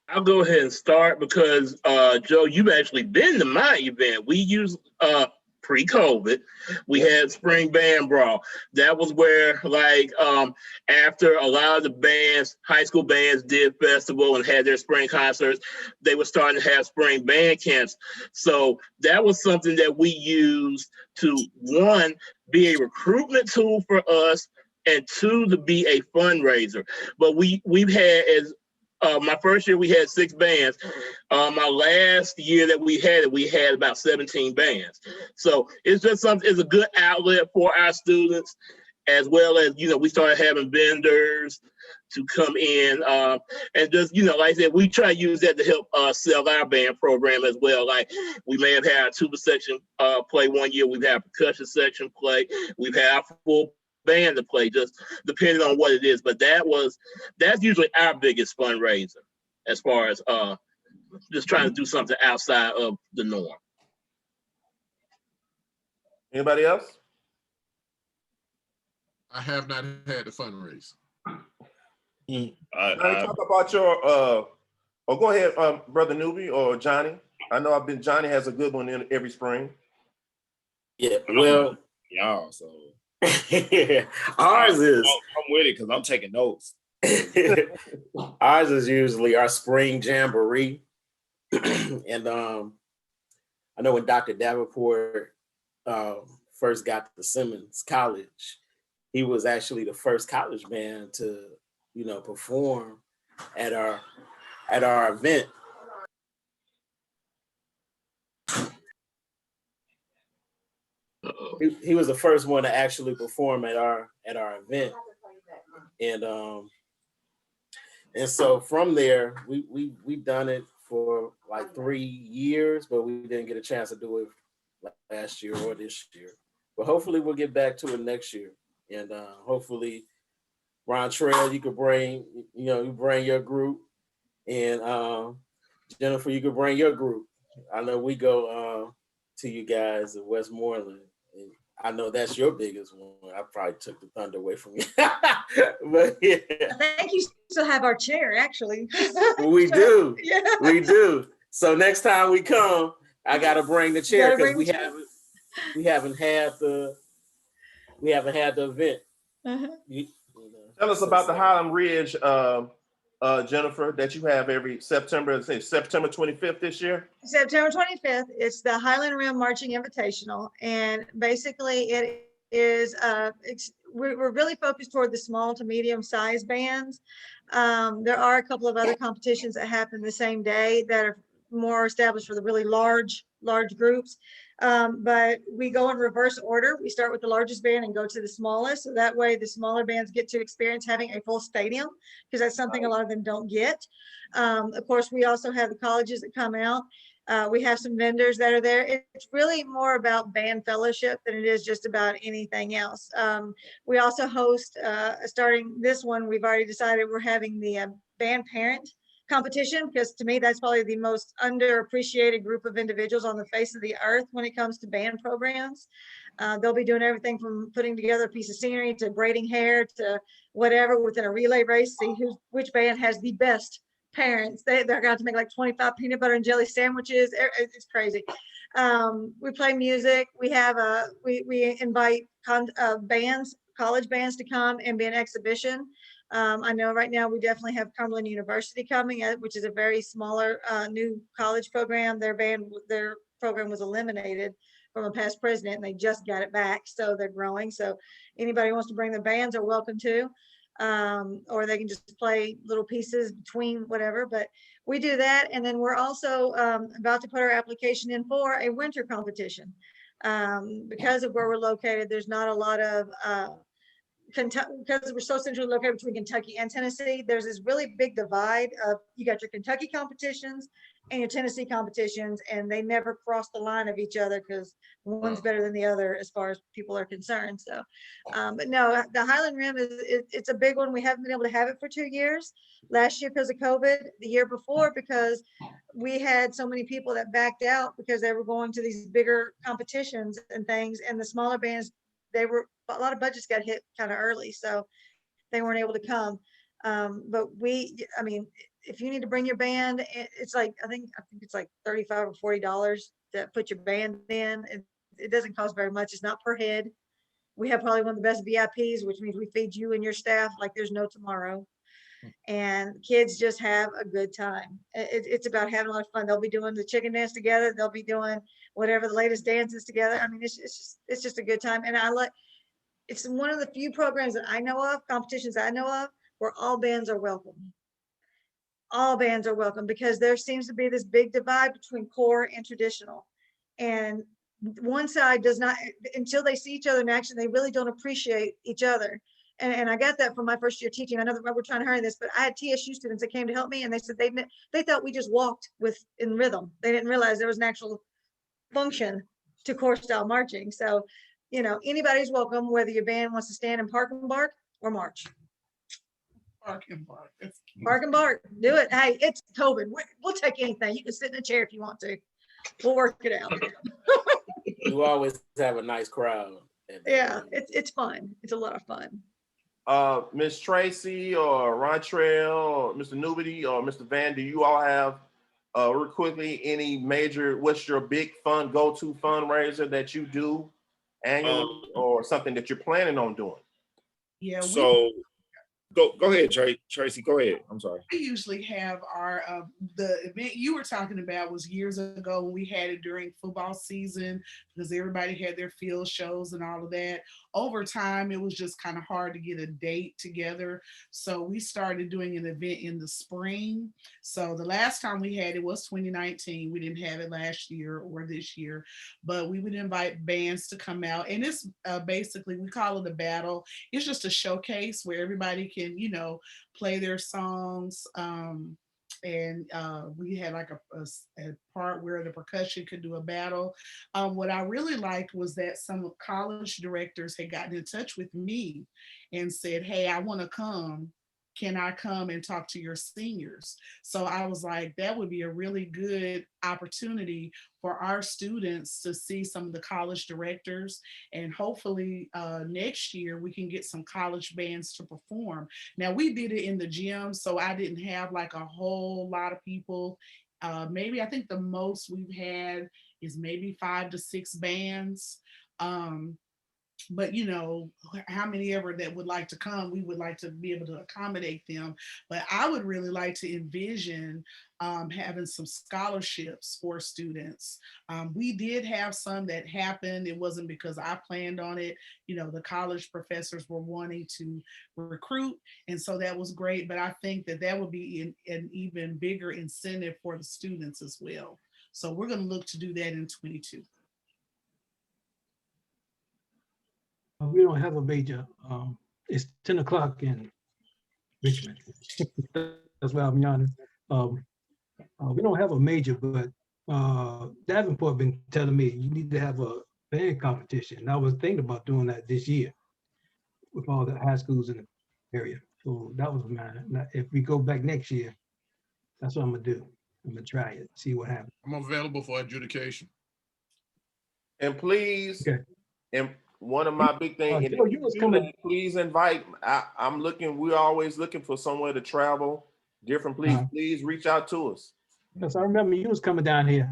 I'll go ahead and start because Joe, you've actually been to my event. We used pre-COVID, we had Spring Band Brawl. That was where, like, after a lot of the bands, high school bands did festival and had their spring concerts, they were starting to have spring band camps. So that was something that we used to, one, be a recruitment tool for us, and two, to be a fundraiser. But we've had, as my first year we had 6 bands. My last year that we had about 17 bands. So it's just something, it's a good outlet for our students, as well as, you know, we started having vendors to come in, and just, you know, like I said, we try to use that to help sell our band program as well. Like, we may have had our tuba section play one year, we've had percussion section play, we've had our full band to play, just depending on what it is. But that's usually our biggest fundraiser, as far as just trying to do something outside of the norm. Anybody else? I have not had a fundraiser. Talk about your go ahead, Brother Newbie or Johnny. I know Johnny has a good one in every spring. Yeah, well, y'all, so ours is, I'm with it because I'm taking notes. ours is usually our spring jamboree. And I know when Dr. Davenport first got to Simmons College, he was actually the first college band to, you know, perform at our event. Uh-oh. he was the first one to actually perform at our event, and so from there we've done it for like 3 years, but we didn't get a chance to do it last year or this year. But hopefully we'll get back to it next year, and hopefully Ron Trail, you could bring you bring your group, and Jennifer, you could bring your group. I know we go to you guys in Westmoreland. And I know that's your biggest one. I probably took the thunder away from you. But yeah. I think you still have our chair, actually. We do. Yeah. We do. So next time we come, I gotta bring the chair because we haven't had the event. Tell us about the Highland Ridge, Jennifer, that you have every September 25th this year. September 25th. It's the Highland Rim Marching Invitational, and basically it is we're really focused toward the small to medium sized bands. There are a couple of other competitions that happen the same day that are more established for the really large groups. But we go in reverse order. We start with the largest band and go to the smallest. So that way the smaller bands get to experience having a full stadium, because that's something a lot of them don't get. Of course, we also have the colleges that come out. We have some vendors that are there. It's really more about band fellowship than it is just about anything else. We also host, starting this one, we've already decided we're having the band parent competition, because to me that's probably the most underappreciated group of individuals on the face of the earth when it comes to band programs. They'll be doing everything from putting together a piece of scenery to braiding hair to whatever within a relay race, see which band has the best parents. They're going to make like 25 peanut butter and jelly sandwiches. It's crazy. We play music. We have we invite bands, college bands, to come and be an exhibition. I know right now we definitely have Cumberland University coming, which is a very smaller new college program. Their program was eliminated from a past president, and they just got it back, so they're growing. So anybody who wants to bring their bands are welcome to, or they can just play little pieces between whatever. But we do that, and then we're also about to put our application in for a winter competition. Because of where we're located, there's not a lot of because we're so centrally located between Kentucky and Tennessee, there's this really big divide of, you got your Kentucky competitions and your Tennessee competitions, and they never cross the line of each other because one's better than the other as far as people are concerned. So, but no, the Highland Rim it's a big one. We haven't been able to have it for 2 years. Last year because of COVID, the year before because we had so many people that backed out because they were going to these bigger competitions and things, and the smaller bands, a lot of budgets got hit kind of early, so they weren't able to come. But I mean, if you need to bring your band, it's like, I think it's like $35 or $40 to put your band in. It doesn't cost very much. It's not per head. We have probably one of the best VIPs, which means we feed you and your staff like there's no tomorrow. And kids just have a good time. It's about having a lot of fun. They'll be doing the chicken dance together. They'll be doing whatever the latest dances together. I mean, it's just a good time. And it's one of the few programs that I know of, competitions I know of, where all bands are welcome. All bands are welcome, because there seems to be this big divide between core and traditional. And one side does not, until they see each other in action, they really don't appreciate each other. And I got that from my first year teaching. I know that we're trying to hurry this, but I had TSU students that came to help me, and they said they thought we just walked in rhythm. They didn't realize there was an actual function to core style marching. So, anybody's welcome, whether your band wants to stand and park and bark or march. Park and bark. Park and bark. Do it. Hey, it's COVID. We'll take anything. You can sit in a chair if you want to. We'll work it out. You always have a nice crowd. Yeah, it's fun. It's a lot of fun. Miss Tracy or Ron Trail or Mr. Newbity or Mr. Van, do you all have real quickly any what's your big go-to fundraiser that you do annually, or something that you're planning on doing? Yeah. So go ahead, Tracy. Go ahead. I'm sorry. We usually have our the event you were talking about was years ago when we had it during football season, because everybody had their field shows and all of that. over time, it was just kind of hard to get a date together. So we started doing an event in the spring. So the last time we had it was 2019. We didn't have it last year or this year, but we would invite bands to come out. And it's basically, we call it a battle. It's just a showcase where everybody can, you know, play their songs. And we had like a part where the percussion could do a battle. What I really liked was that some college directors had gotten in touch with me and said, hey, I want to come. Can I come and talk to your seniors? So I was like, that would be a really good opportunity for our students to see some of the college directors. And hopefully next year we can get some college bands to perform. Now we did it in the gym, so I didn't have like a whole lot of people. Maybe I think the most we've had is maybe 5 to 6 bands. But you know, how many ever that would like to come, we would like to be able to accommodate them. But I would really like to envision having some scholarships for students. We did have some that happened. It wasn't because I planned on it. You know, the college professors were wanting to recruit, and so that was great. But I think that that would be an even bigger incentive for the students as well. So we're going to look to do that in 22. We don't have a major, it's 10 o'clock in Richmond. That's why I'm yawning. We don't have a major, but Davenport been telling me you need to have a band competition. And I was thinking about doing that this year with all the high schools in the area. So that was mine. Now, if we go back next year, that's what I'm gonna do. I'm gonna try it, see what happens. I'm available for adjudication. And please, Okay. and one of my big things, Joe, you was coming. please invite. I'm looking. We're always looking for somewhere to travel. Different. Please reach out to us. Yes, I remember you was coming down here.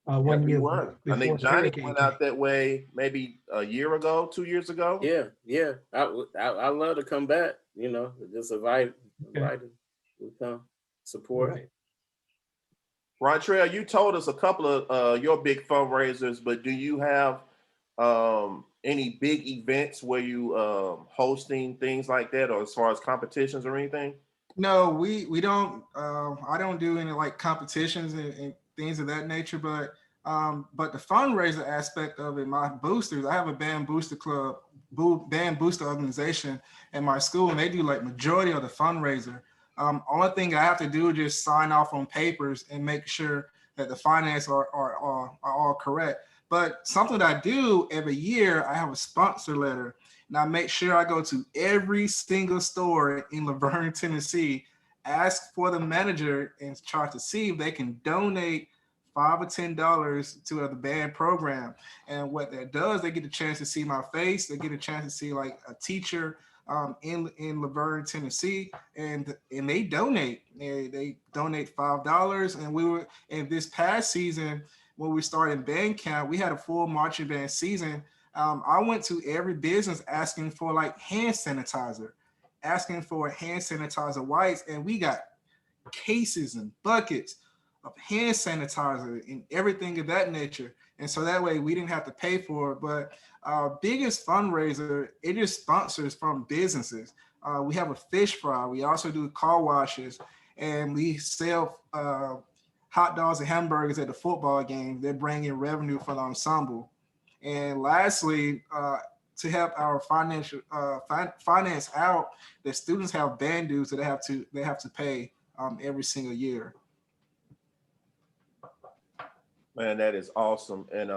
One year. I think Johnny went out that way maybe a year ago, 2 years ago. Yeah. I love to come back. You know, just invite them to come support. Right. Rontrell, you told us a couple of your big fundraisers, but do you have any big events where you hosting things like that, or as far as competitions or anything? No, we don't. I don't do any like competitions and things of that nature. But the fundraiser aspect of it, my boosters. I have a band booster club, band booster organization in my school, and they do like majority of the fundraiser. Only thing I have to do is just sign off on papers and make sure that the finances are all correct. But something that I do every year, I have a sponsor letter, and I make sure I go to every single store in Laverne, Tennessee, ask for the manager and try to see if they can donate $5 or $10 to the band program. And what that does, they get a chance to see my face. They get a chance to see like a teacher in Laverne, Tennessee, and they donate. They donate $5. And this past season, when we started band camp, we had a full marching band season. I went to every business asking for like hand sanitizer, wipes, and we got cases and buckets of hand sanitizer and everything of that nature. And so that way we didn't have to pay for it. But our biggest fundraiser, it is sponsors from businesses. We have a fish fry. We also do car washes, and we sell hot dogs and hamburgers at the football game. They're bringing revenue for the ensemble. And lastly, to help our finance out, the students have band dues that they have to pay every single year. Man, that is awesome. And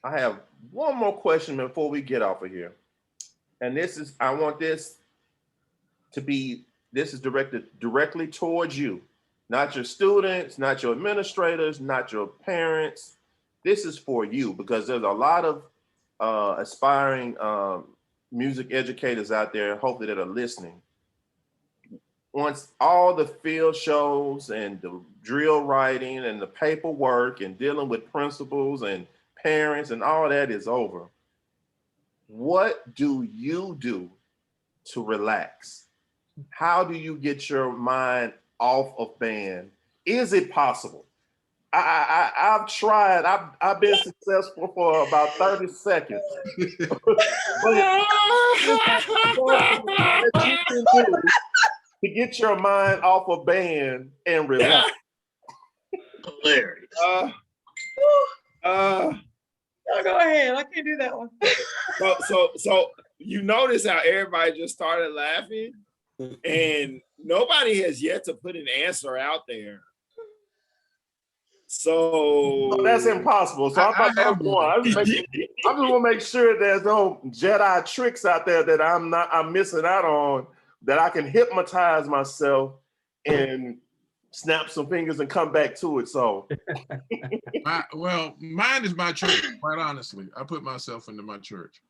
I have one more question before we get off of here. And I want this is directed directly towards you, not your students, not your administrators, not your parents. This is for you, because there's a lot of aspiring music educators out there, hopefully, that are listening. Once all the field shows and the drill writing and the paperwork and dealing with principals and parents and all that is over, what do you do to relax? How do you get your mind off of band? Is it possible? I've tried. I've been successful for about 30 seconds. But what you can do to get your mind off a band and relax. Hilarious. Oh, go ahead. I can't do that one. So you notice how everybody just started laughing, and nobody has yet to put an answer out there. So that's impossible. So I'm just want to make sure there's no Jedi tricks out there that I'm missing out on, that I can hypnotize myself and snap some fingers and come back to it. So mine is my church, quite honestly. I put myself into my church,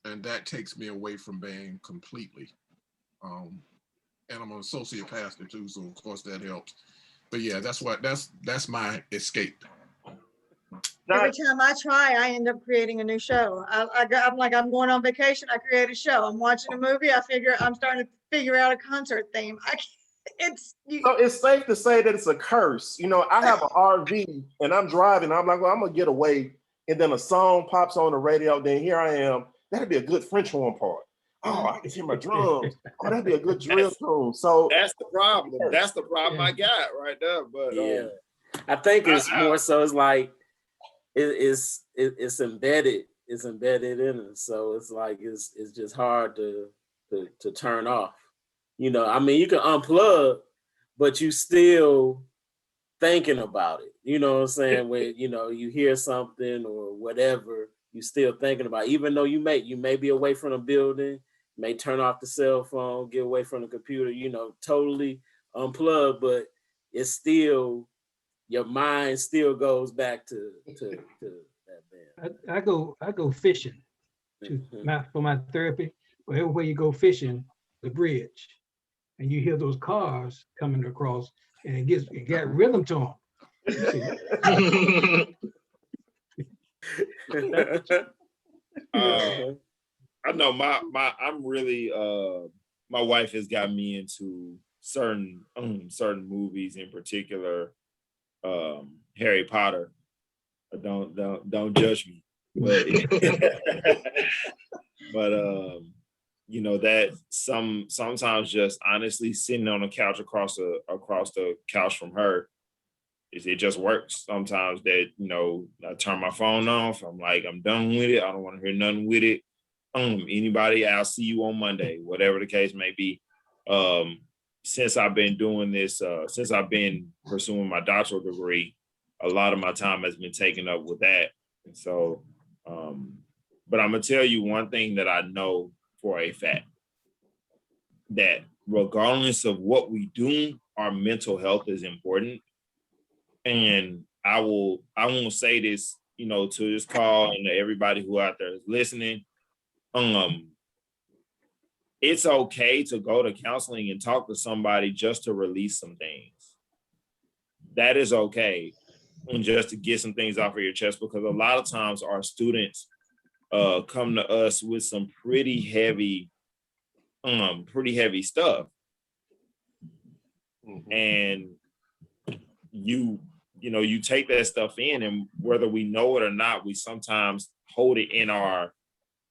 and that takes me away from band completely. And I'm an associate pastor too, so of course that helps. But yeah, that's my escape. Every time I try, I end up creating a new show. I'm like, I'm going on vacation. I create a show. I'm watching a movie. I'm starting to figure out a concert theme. So it's safe to say that it's a curse. You know, I have an RV and I'm driving. I'm like, well, I'm gonna get away, and then a song pops on the radio. Then here I am. That'd be a good French horn part. Oh, I can hear my drums. Oh, that'd be a good drill tune. So that's the problem. That's the problem I got right there. But yeah, I think it's more so. It's like it's embedded. It's embedded in us. So it's like it's just hard to turn off. You know, I mean, you can unplug, but you still thinking about it. You know what I'm saying? When you hear something or whatever, you still thinking about it. Even though you may be away from the building, may turn off the cell phone, get away from the computer, totally unplug, but it's still, your mind still goes back to that band. I go fishing for my therapy. Well, everywhere you go fishing, the bridge, and you hear those cars coming across, and it got rhythm to them. I know I'm really my wife has got me into certain movies, in particular Harry Potter. Don't judge me, but that sometimes just honestly sitting on the couch across the couch from her, it just works. Sometimes that I turn my phone off. I'm like, I'm done with it. I don't want to hear nothing with it. Anybody, I'll see you on Monday, whatever the case may be. Since I've been doing this, since I've been pursuing my doctoral degree, a lot of my time has been taken up with that. And so, but I'm gonna tell you one thing that I know for a fact, that regardless of what we do, our mental health is important. And I won't say this, to this call and to everybody who out there is listening. It's okay to go to counseling and talk to somebody just to release some things. That is okay, and just to get some things off of your chest, because a lot of times our students come to us with some pretty heavy stuff, and you take that stuff in, and whether we know it or not, we sometimes hold it in our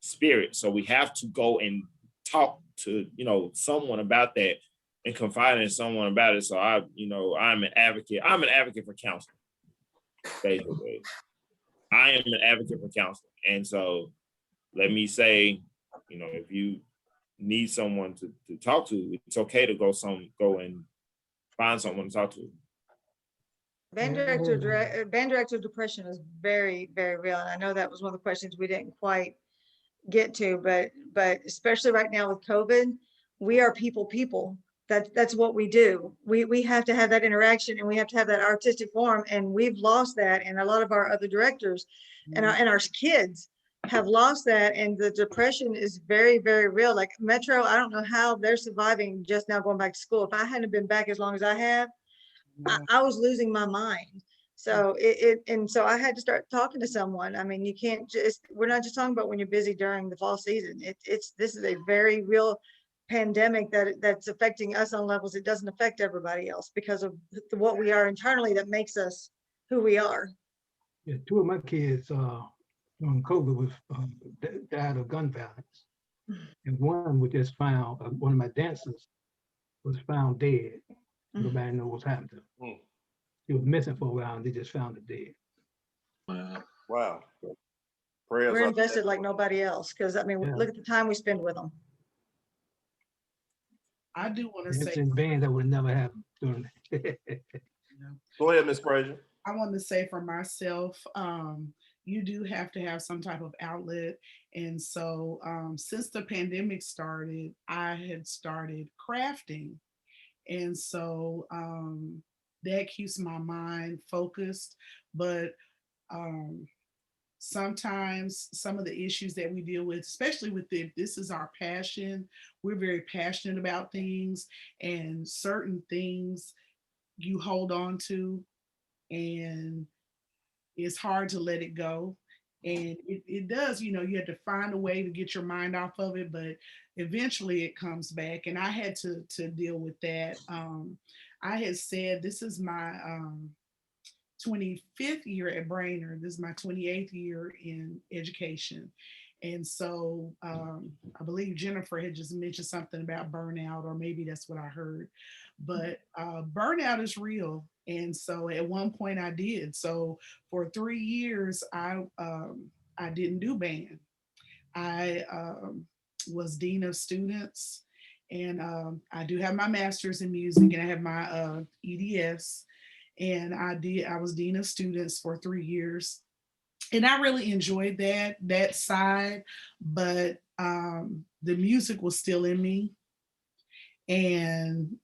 spirit. So we have to go and talk to someone about that and confide in someone about it. So I'm an advocate for counseling, basically. I am an advocate for counseling. And so let me say, if you need someone to talk to, it's okay to go and find someone to talk to. Band-directed depression is very, very real. And I know that was one of the questions we didn't quite get to, but especially right now with COVID, we are people. That's what we do. We have to have that interaction, and we have to have that artistic form, and we've lost that. And a lot of our other directors and our kids have lost that, and the depression is very, very real. Like Metro, I don't know how they're surviving just now going back to school. If I hadn't been back as long as I have, I was losing my mind. So so I had to start talking to someone. I mean, we're not just talking about when you're busy during the fall season. This is a very real pandemic that's affecting us on levels it doesn't affect everybody else, because of what we are internally that makes us who we are. Yeah, two of my kids during COVID was died of gun violence, and one was just found. One of my dancers was found dead. Nobody knows what's happened to him. He was missing for a while, and they just found him dead. Wow. Prayers We're up invested there. like nobody else, because I mean, Yeah. look at the time we spend with them. I do want to That's say, in band that would never happen. During Go ahead, Ms. Frazier. I want to say for myself, you do have to have some type of outlet. And so since the pandemic started, I had started crafting. And so that keeps my mind focused. But sometimes some of the issues that we deal with, especially with this is our passion, we're very passionate about things, and certain things you hold on to, and it's hard to let it go. And it does, you have to find a way to get your mind off of it, but eventually it comes back. And I had to deal with that. I had said, this is my 25th year at Brainerd. This is my 28th year in education. And so I believe Jennifer had just mentioned something about burnout, or maybe that's what I heard. But burnout is real. And so at one point I did. So for 3 years, I didn't do band. I was dean of students, and I do have my master's in music, and I have my EDS. And I was dean of students for 3 years, and I really enjoyed that side, but the music was still in me, and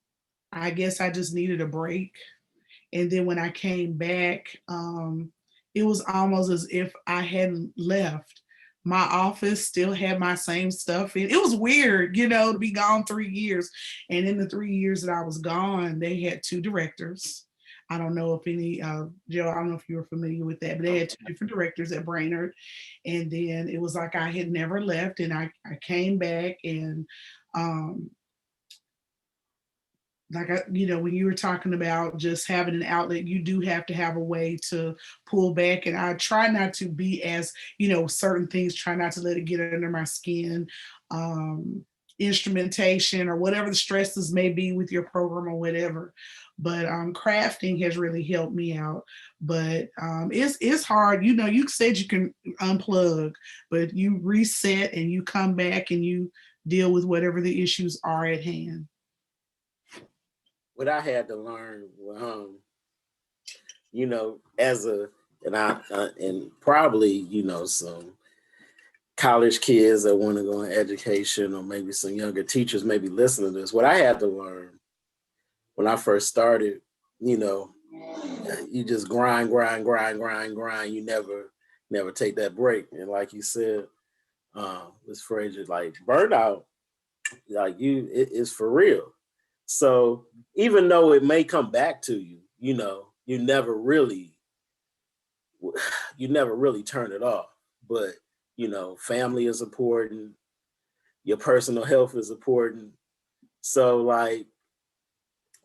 I guess I just needed a break. And then when I came back, it was almost as if I hadn't left. My office still had my same stuff in. It was weird, to be gone 3 years. And in the 3 years that I was gone, they had 2 directors. I don't know if Joe, I don't know if you were familiar with that, but they had 2 different directors at Brainerd. And then it was like I had never left, and I came back, and when you were talking about just having an outlet, you do have to have a way to pull back. And I try not to be as, certain things, try not to let it get under my skin. Instrumentation or whatever the stresses may be with your program or whatever. But crafting has really helped me out. But it's hard. You said you can unplug, but you reset and you come back and you deal with whatever the issues are at hand. What I had to learn, and probably, some college kids that want to go in education, or maybe some younger teachers maybe listening to this. What I had to learn when I first started, you just grind. You never take that break. And like you said, Ms. Frazier, like burnout, like it's for real. So even though it may come back to you, you never really turn it off. But family is important. Your personal health is important. So like,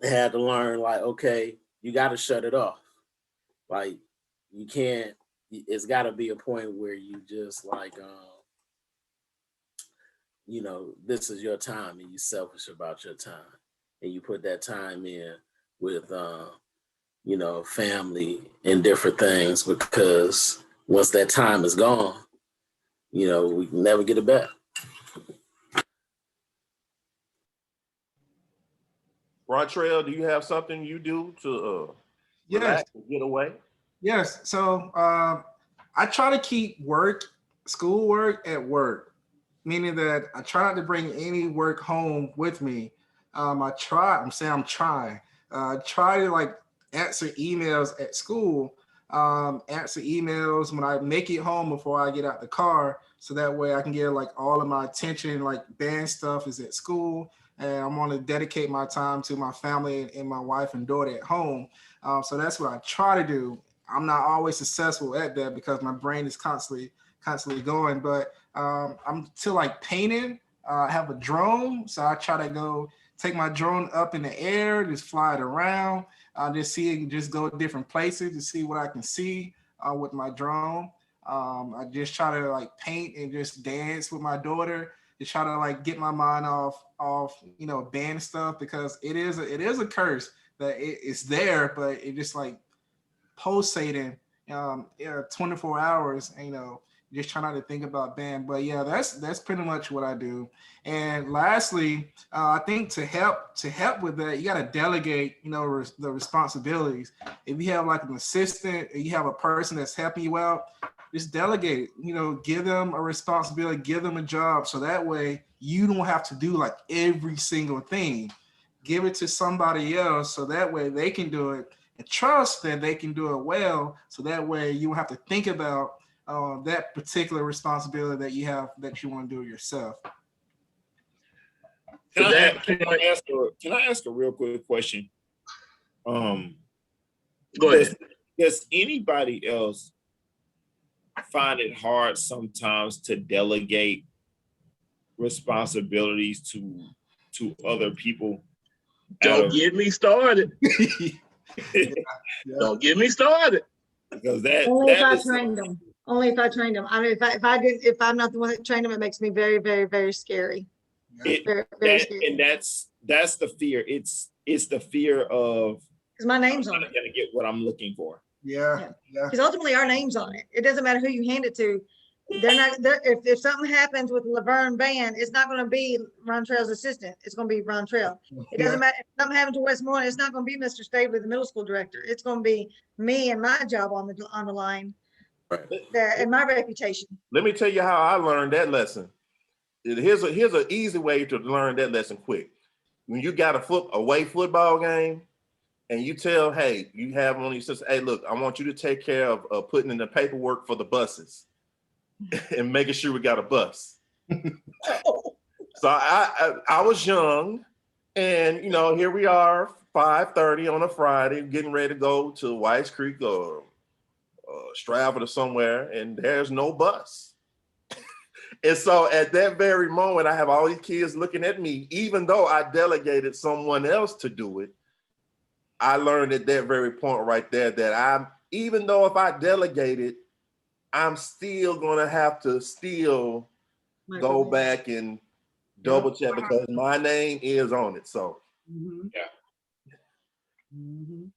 I had to learn, like, okay, you got to shut it off. Like, you can't. It's got to be a point where you just like, this is your time, and you're selfish about your time, and you put that time in with, family and different things, because once that time is gone, we can never get it back. Rontrell, do you have something you do to Yes. relax and get away? Yes. So I try to keep schoolwork at work, meaning that I try not to bring any work home with me. I try to like answer emails at school, answer emails when I make it home before I get out the car. So that way I can get like all of my attention, like band stuff is at school. And I'm going to dedicate my time to my family and my wife and daughter at home. So that's what I try to do. I'm not always successful at that because my brain is constantly going, but I'm still like painting. I have a drone, so I try to go take my drone up in the air, just fly it around. just go to different places to see what I can see with my drone. I just try to like paint and just dance with my daughter to try to like get my mind off band stuff, because it is a curse that it's there, but it just like pulsating 24 hours, just try not to think about band. But yeah, that's pretty much what I do. And lastly, I think to help with that, you got to delegate, the responsibilities. If you have like an assistant, or you have a person that's helping you out, just delegate it. Give them a responsibility, give them a job, so that way you don't have to do like every single thing. Give it to somebody else, so that way they can do it, and trust that they can do it well, so that way you don't have to think about that particular responsibility that you want to do it yourself. Can I ask a real quick question? Go ahead. Does anybody else find it hard sometimes to delegate responsibilities to other people? Don't get me started. Don't get me started. Because that Only if I is trained them. Only if I trained them. I mean, if I'm not the one that trained them, it makes me very, very, very scary. Very scary. And that's the fear. It's the fear of, because my name's I'm on not it. gonna get what I'm looking for. Yeah. Because ultimately our name's on it. It doesn't matter who you hand it to. If something happens with Laverne Band, it's not going to be Ron Trail's assistant. It's going to be Ron Trail. It doesn't matter if something happens to Westmoreland. It's not going to be Mr. Stabley, the middle school director. It's going to be me and my job on the line, and my reputation. Let me tell you how I learned that lesson. Here's an easy way to learn that lesson quick. When you got a away football game, and you tell, hey, you have on your sister, hey, look, I want you to take care of putting in the paperwork for the buses and making sure we got a bus. So I was young, and here we are, 5:30 on a Friday, getting ready to go to Whites Creek or Stratford or somewhere, and there's no bus. And so at that very moment, I have all these kids looking at me, even though I delegated someone else to do it. I learned at that very point right there that even though if I delegated, I'm still gonna have to go back and double check, because my name is on it. So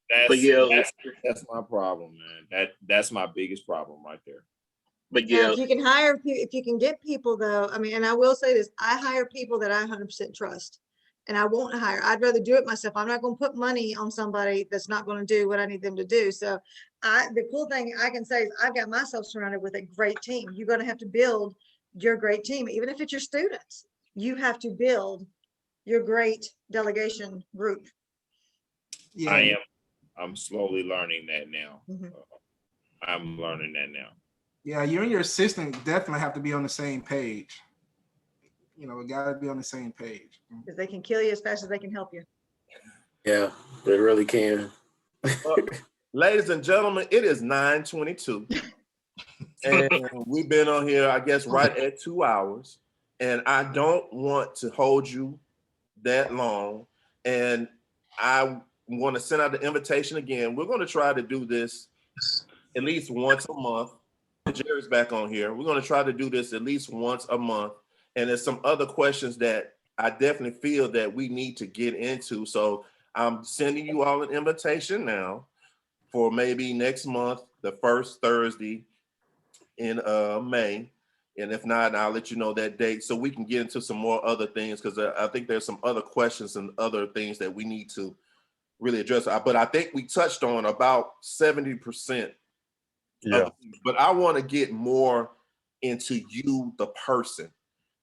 That's my problem, man. That's my biggest problem right there. But If you can hire, if you can get people though, I mean, and I will say this, I hire people that I 100% trust, and I won't hire. I'd rather do it myself. I'm not going to put money on somebody that's not going to do what I need them to do. So the cool thing I can say is I've got myself surrounded with a great team. You're going to have to build your great team, even if it's your students. You have to build your great delegation group. Yeah. I'm slowly learning that now. I'm learning that now. Yeah, you and your assistant definitely have to be on the same page. Got to be on the same page. Because they can kill you as fast as they can help you. Yeah, they really can. Ladies and gentlemen, it is 9:22. And we've been on here, I guess, right at 2 hours. And I don't want to hold you that long. And I want to send out the invitation again. We're going to try to do this at least once a month. Jerry's back on here. We're going to try to do this at least once a month. And there's some other questions that I definitely feel that we need to get into. So I'm sending you all an invitation now for maybe next month, the first Thursday in May. And if not, I'll let you know that date so we can get into some more other things, because I think there's some other questions and other things that we need to really address. But I think we touched on about 70%. Yeah. But I want to get more into you, the person.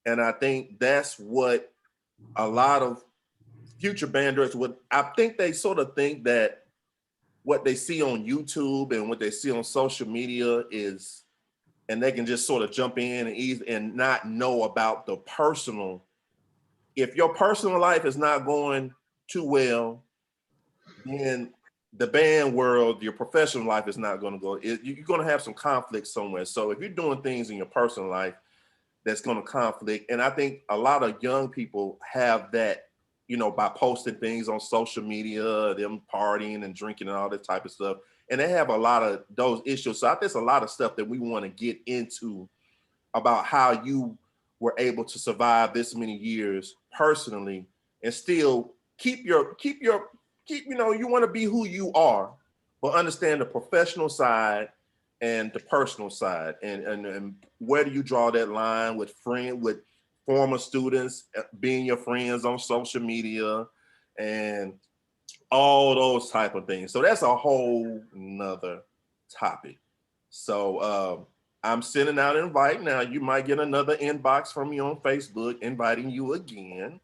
And I think that's what a lot of future band directors would, I think they sort of think that what they see on YouTube and what they see on social media is, and they can just sort of jump in and not know about the personal. If your personal life is not going too well, then the band world, your professional life is not going to go. You're going to have some conflict somewhere. So if you're doing things in your personal life that's going to conflict, and I think a lot of young people have that you know, by posting things on social media, them partying and drinking and all that type of stuff. And they have a lot of those issues. So I think there's a lot of stuff that we want to get into about how you were able to survive this many years personally and still keep, you know, you want to be who you are, but understand the professional side and the personal side. And where do you draw that line with former students being your friends on social media and all those type of things. So that's a whole nother topic. So I'm sending out an invite now. You might get another inbox from me on Facebook inviting you again,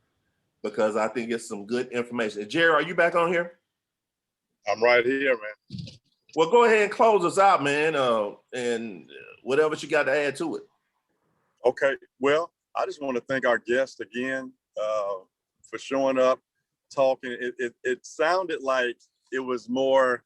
because I think it's some good information. Jerry, are you back on here? I'm right here, man. Well, go ahead and close us out, man, and whatever you got to add to it. Okay. Well, I just want to thank our guest again for showing up, talking. It sounded like it was more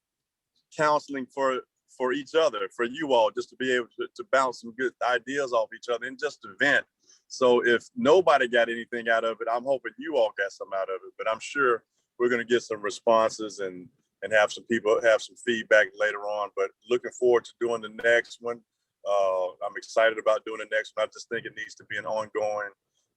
counseling for each other, for you all, just to be able to bounce some good ideas off each other and just to vent. So if nobody got anything out of it, I'm hoping you all got some out of it. But I'm sure we're going to get some responses and have some people have some feedback later on. But looking forward to doing the next one. I'm excited about doing the next one. I just think it needs to be an ongoing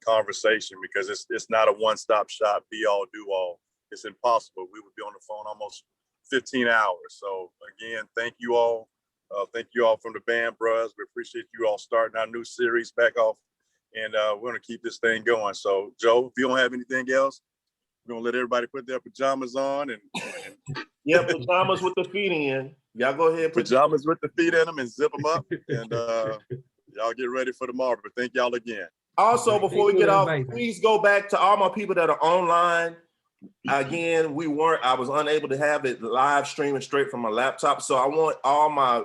conversation, because it's not a one-stop shop, be all, do all. It's impossible. We would be on the phone almost 15 hours. So again, thank you all. Thank you all from the band Bruhz. We appreciate you all starting our new series back off. And we're going to keep this thing going. So Joe, if you don't have anything else, we're going to let everybody put their pajamas on and yeah, pajamas with the feet in. Y'all go ahead. Pajamas with the feet in them and zip them up. And y'all get ready for tomorrow. But thank y'all again. Also, before we get off, please go back to all my people that are online. Again, I was unable to have it live streaming straight from my laptop. So I want all my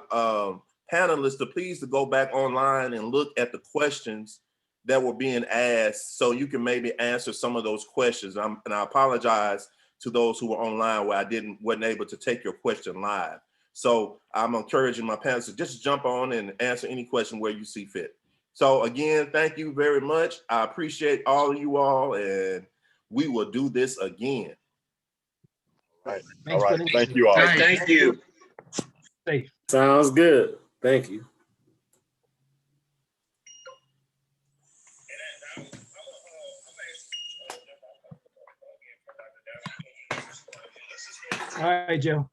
panelists to please to go back online and look at the questions that were being asked, so you can maybe answer some of those questions. And I apologize to those who were online where I wasn't able to take your question live. So I'm encouraging my panelists to just jump on and answer any question where you see fit. So again, thank you very much. I appreciate all of you all, and we will do this again. All right. Thank you all. Right, thank you. Sounds good. Thank you. All right, Joe.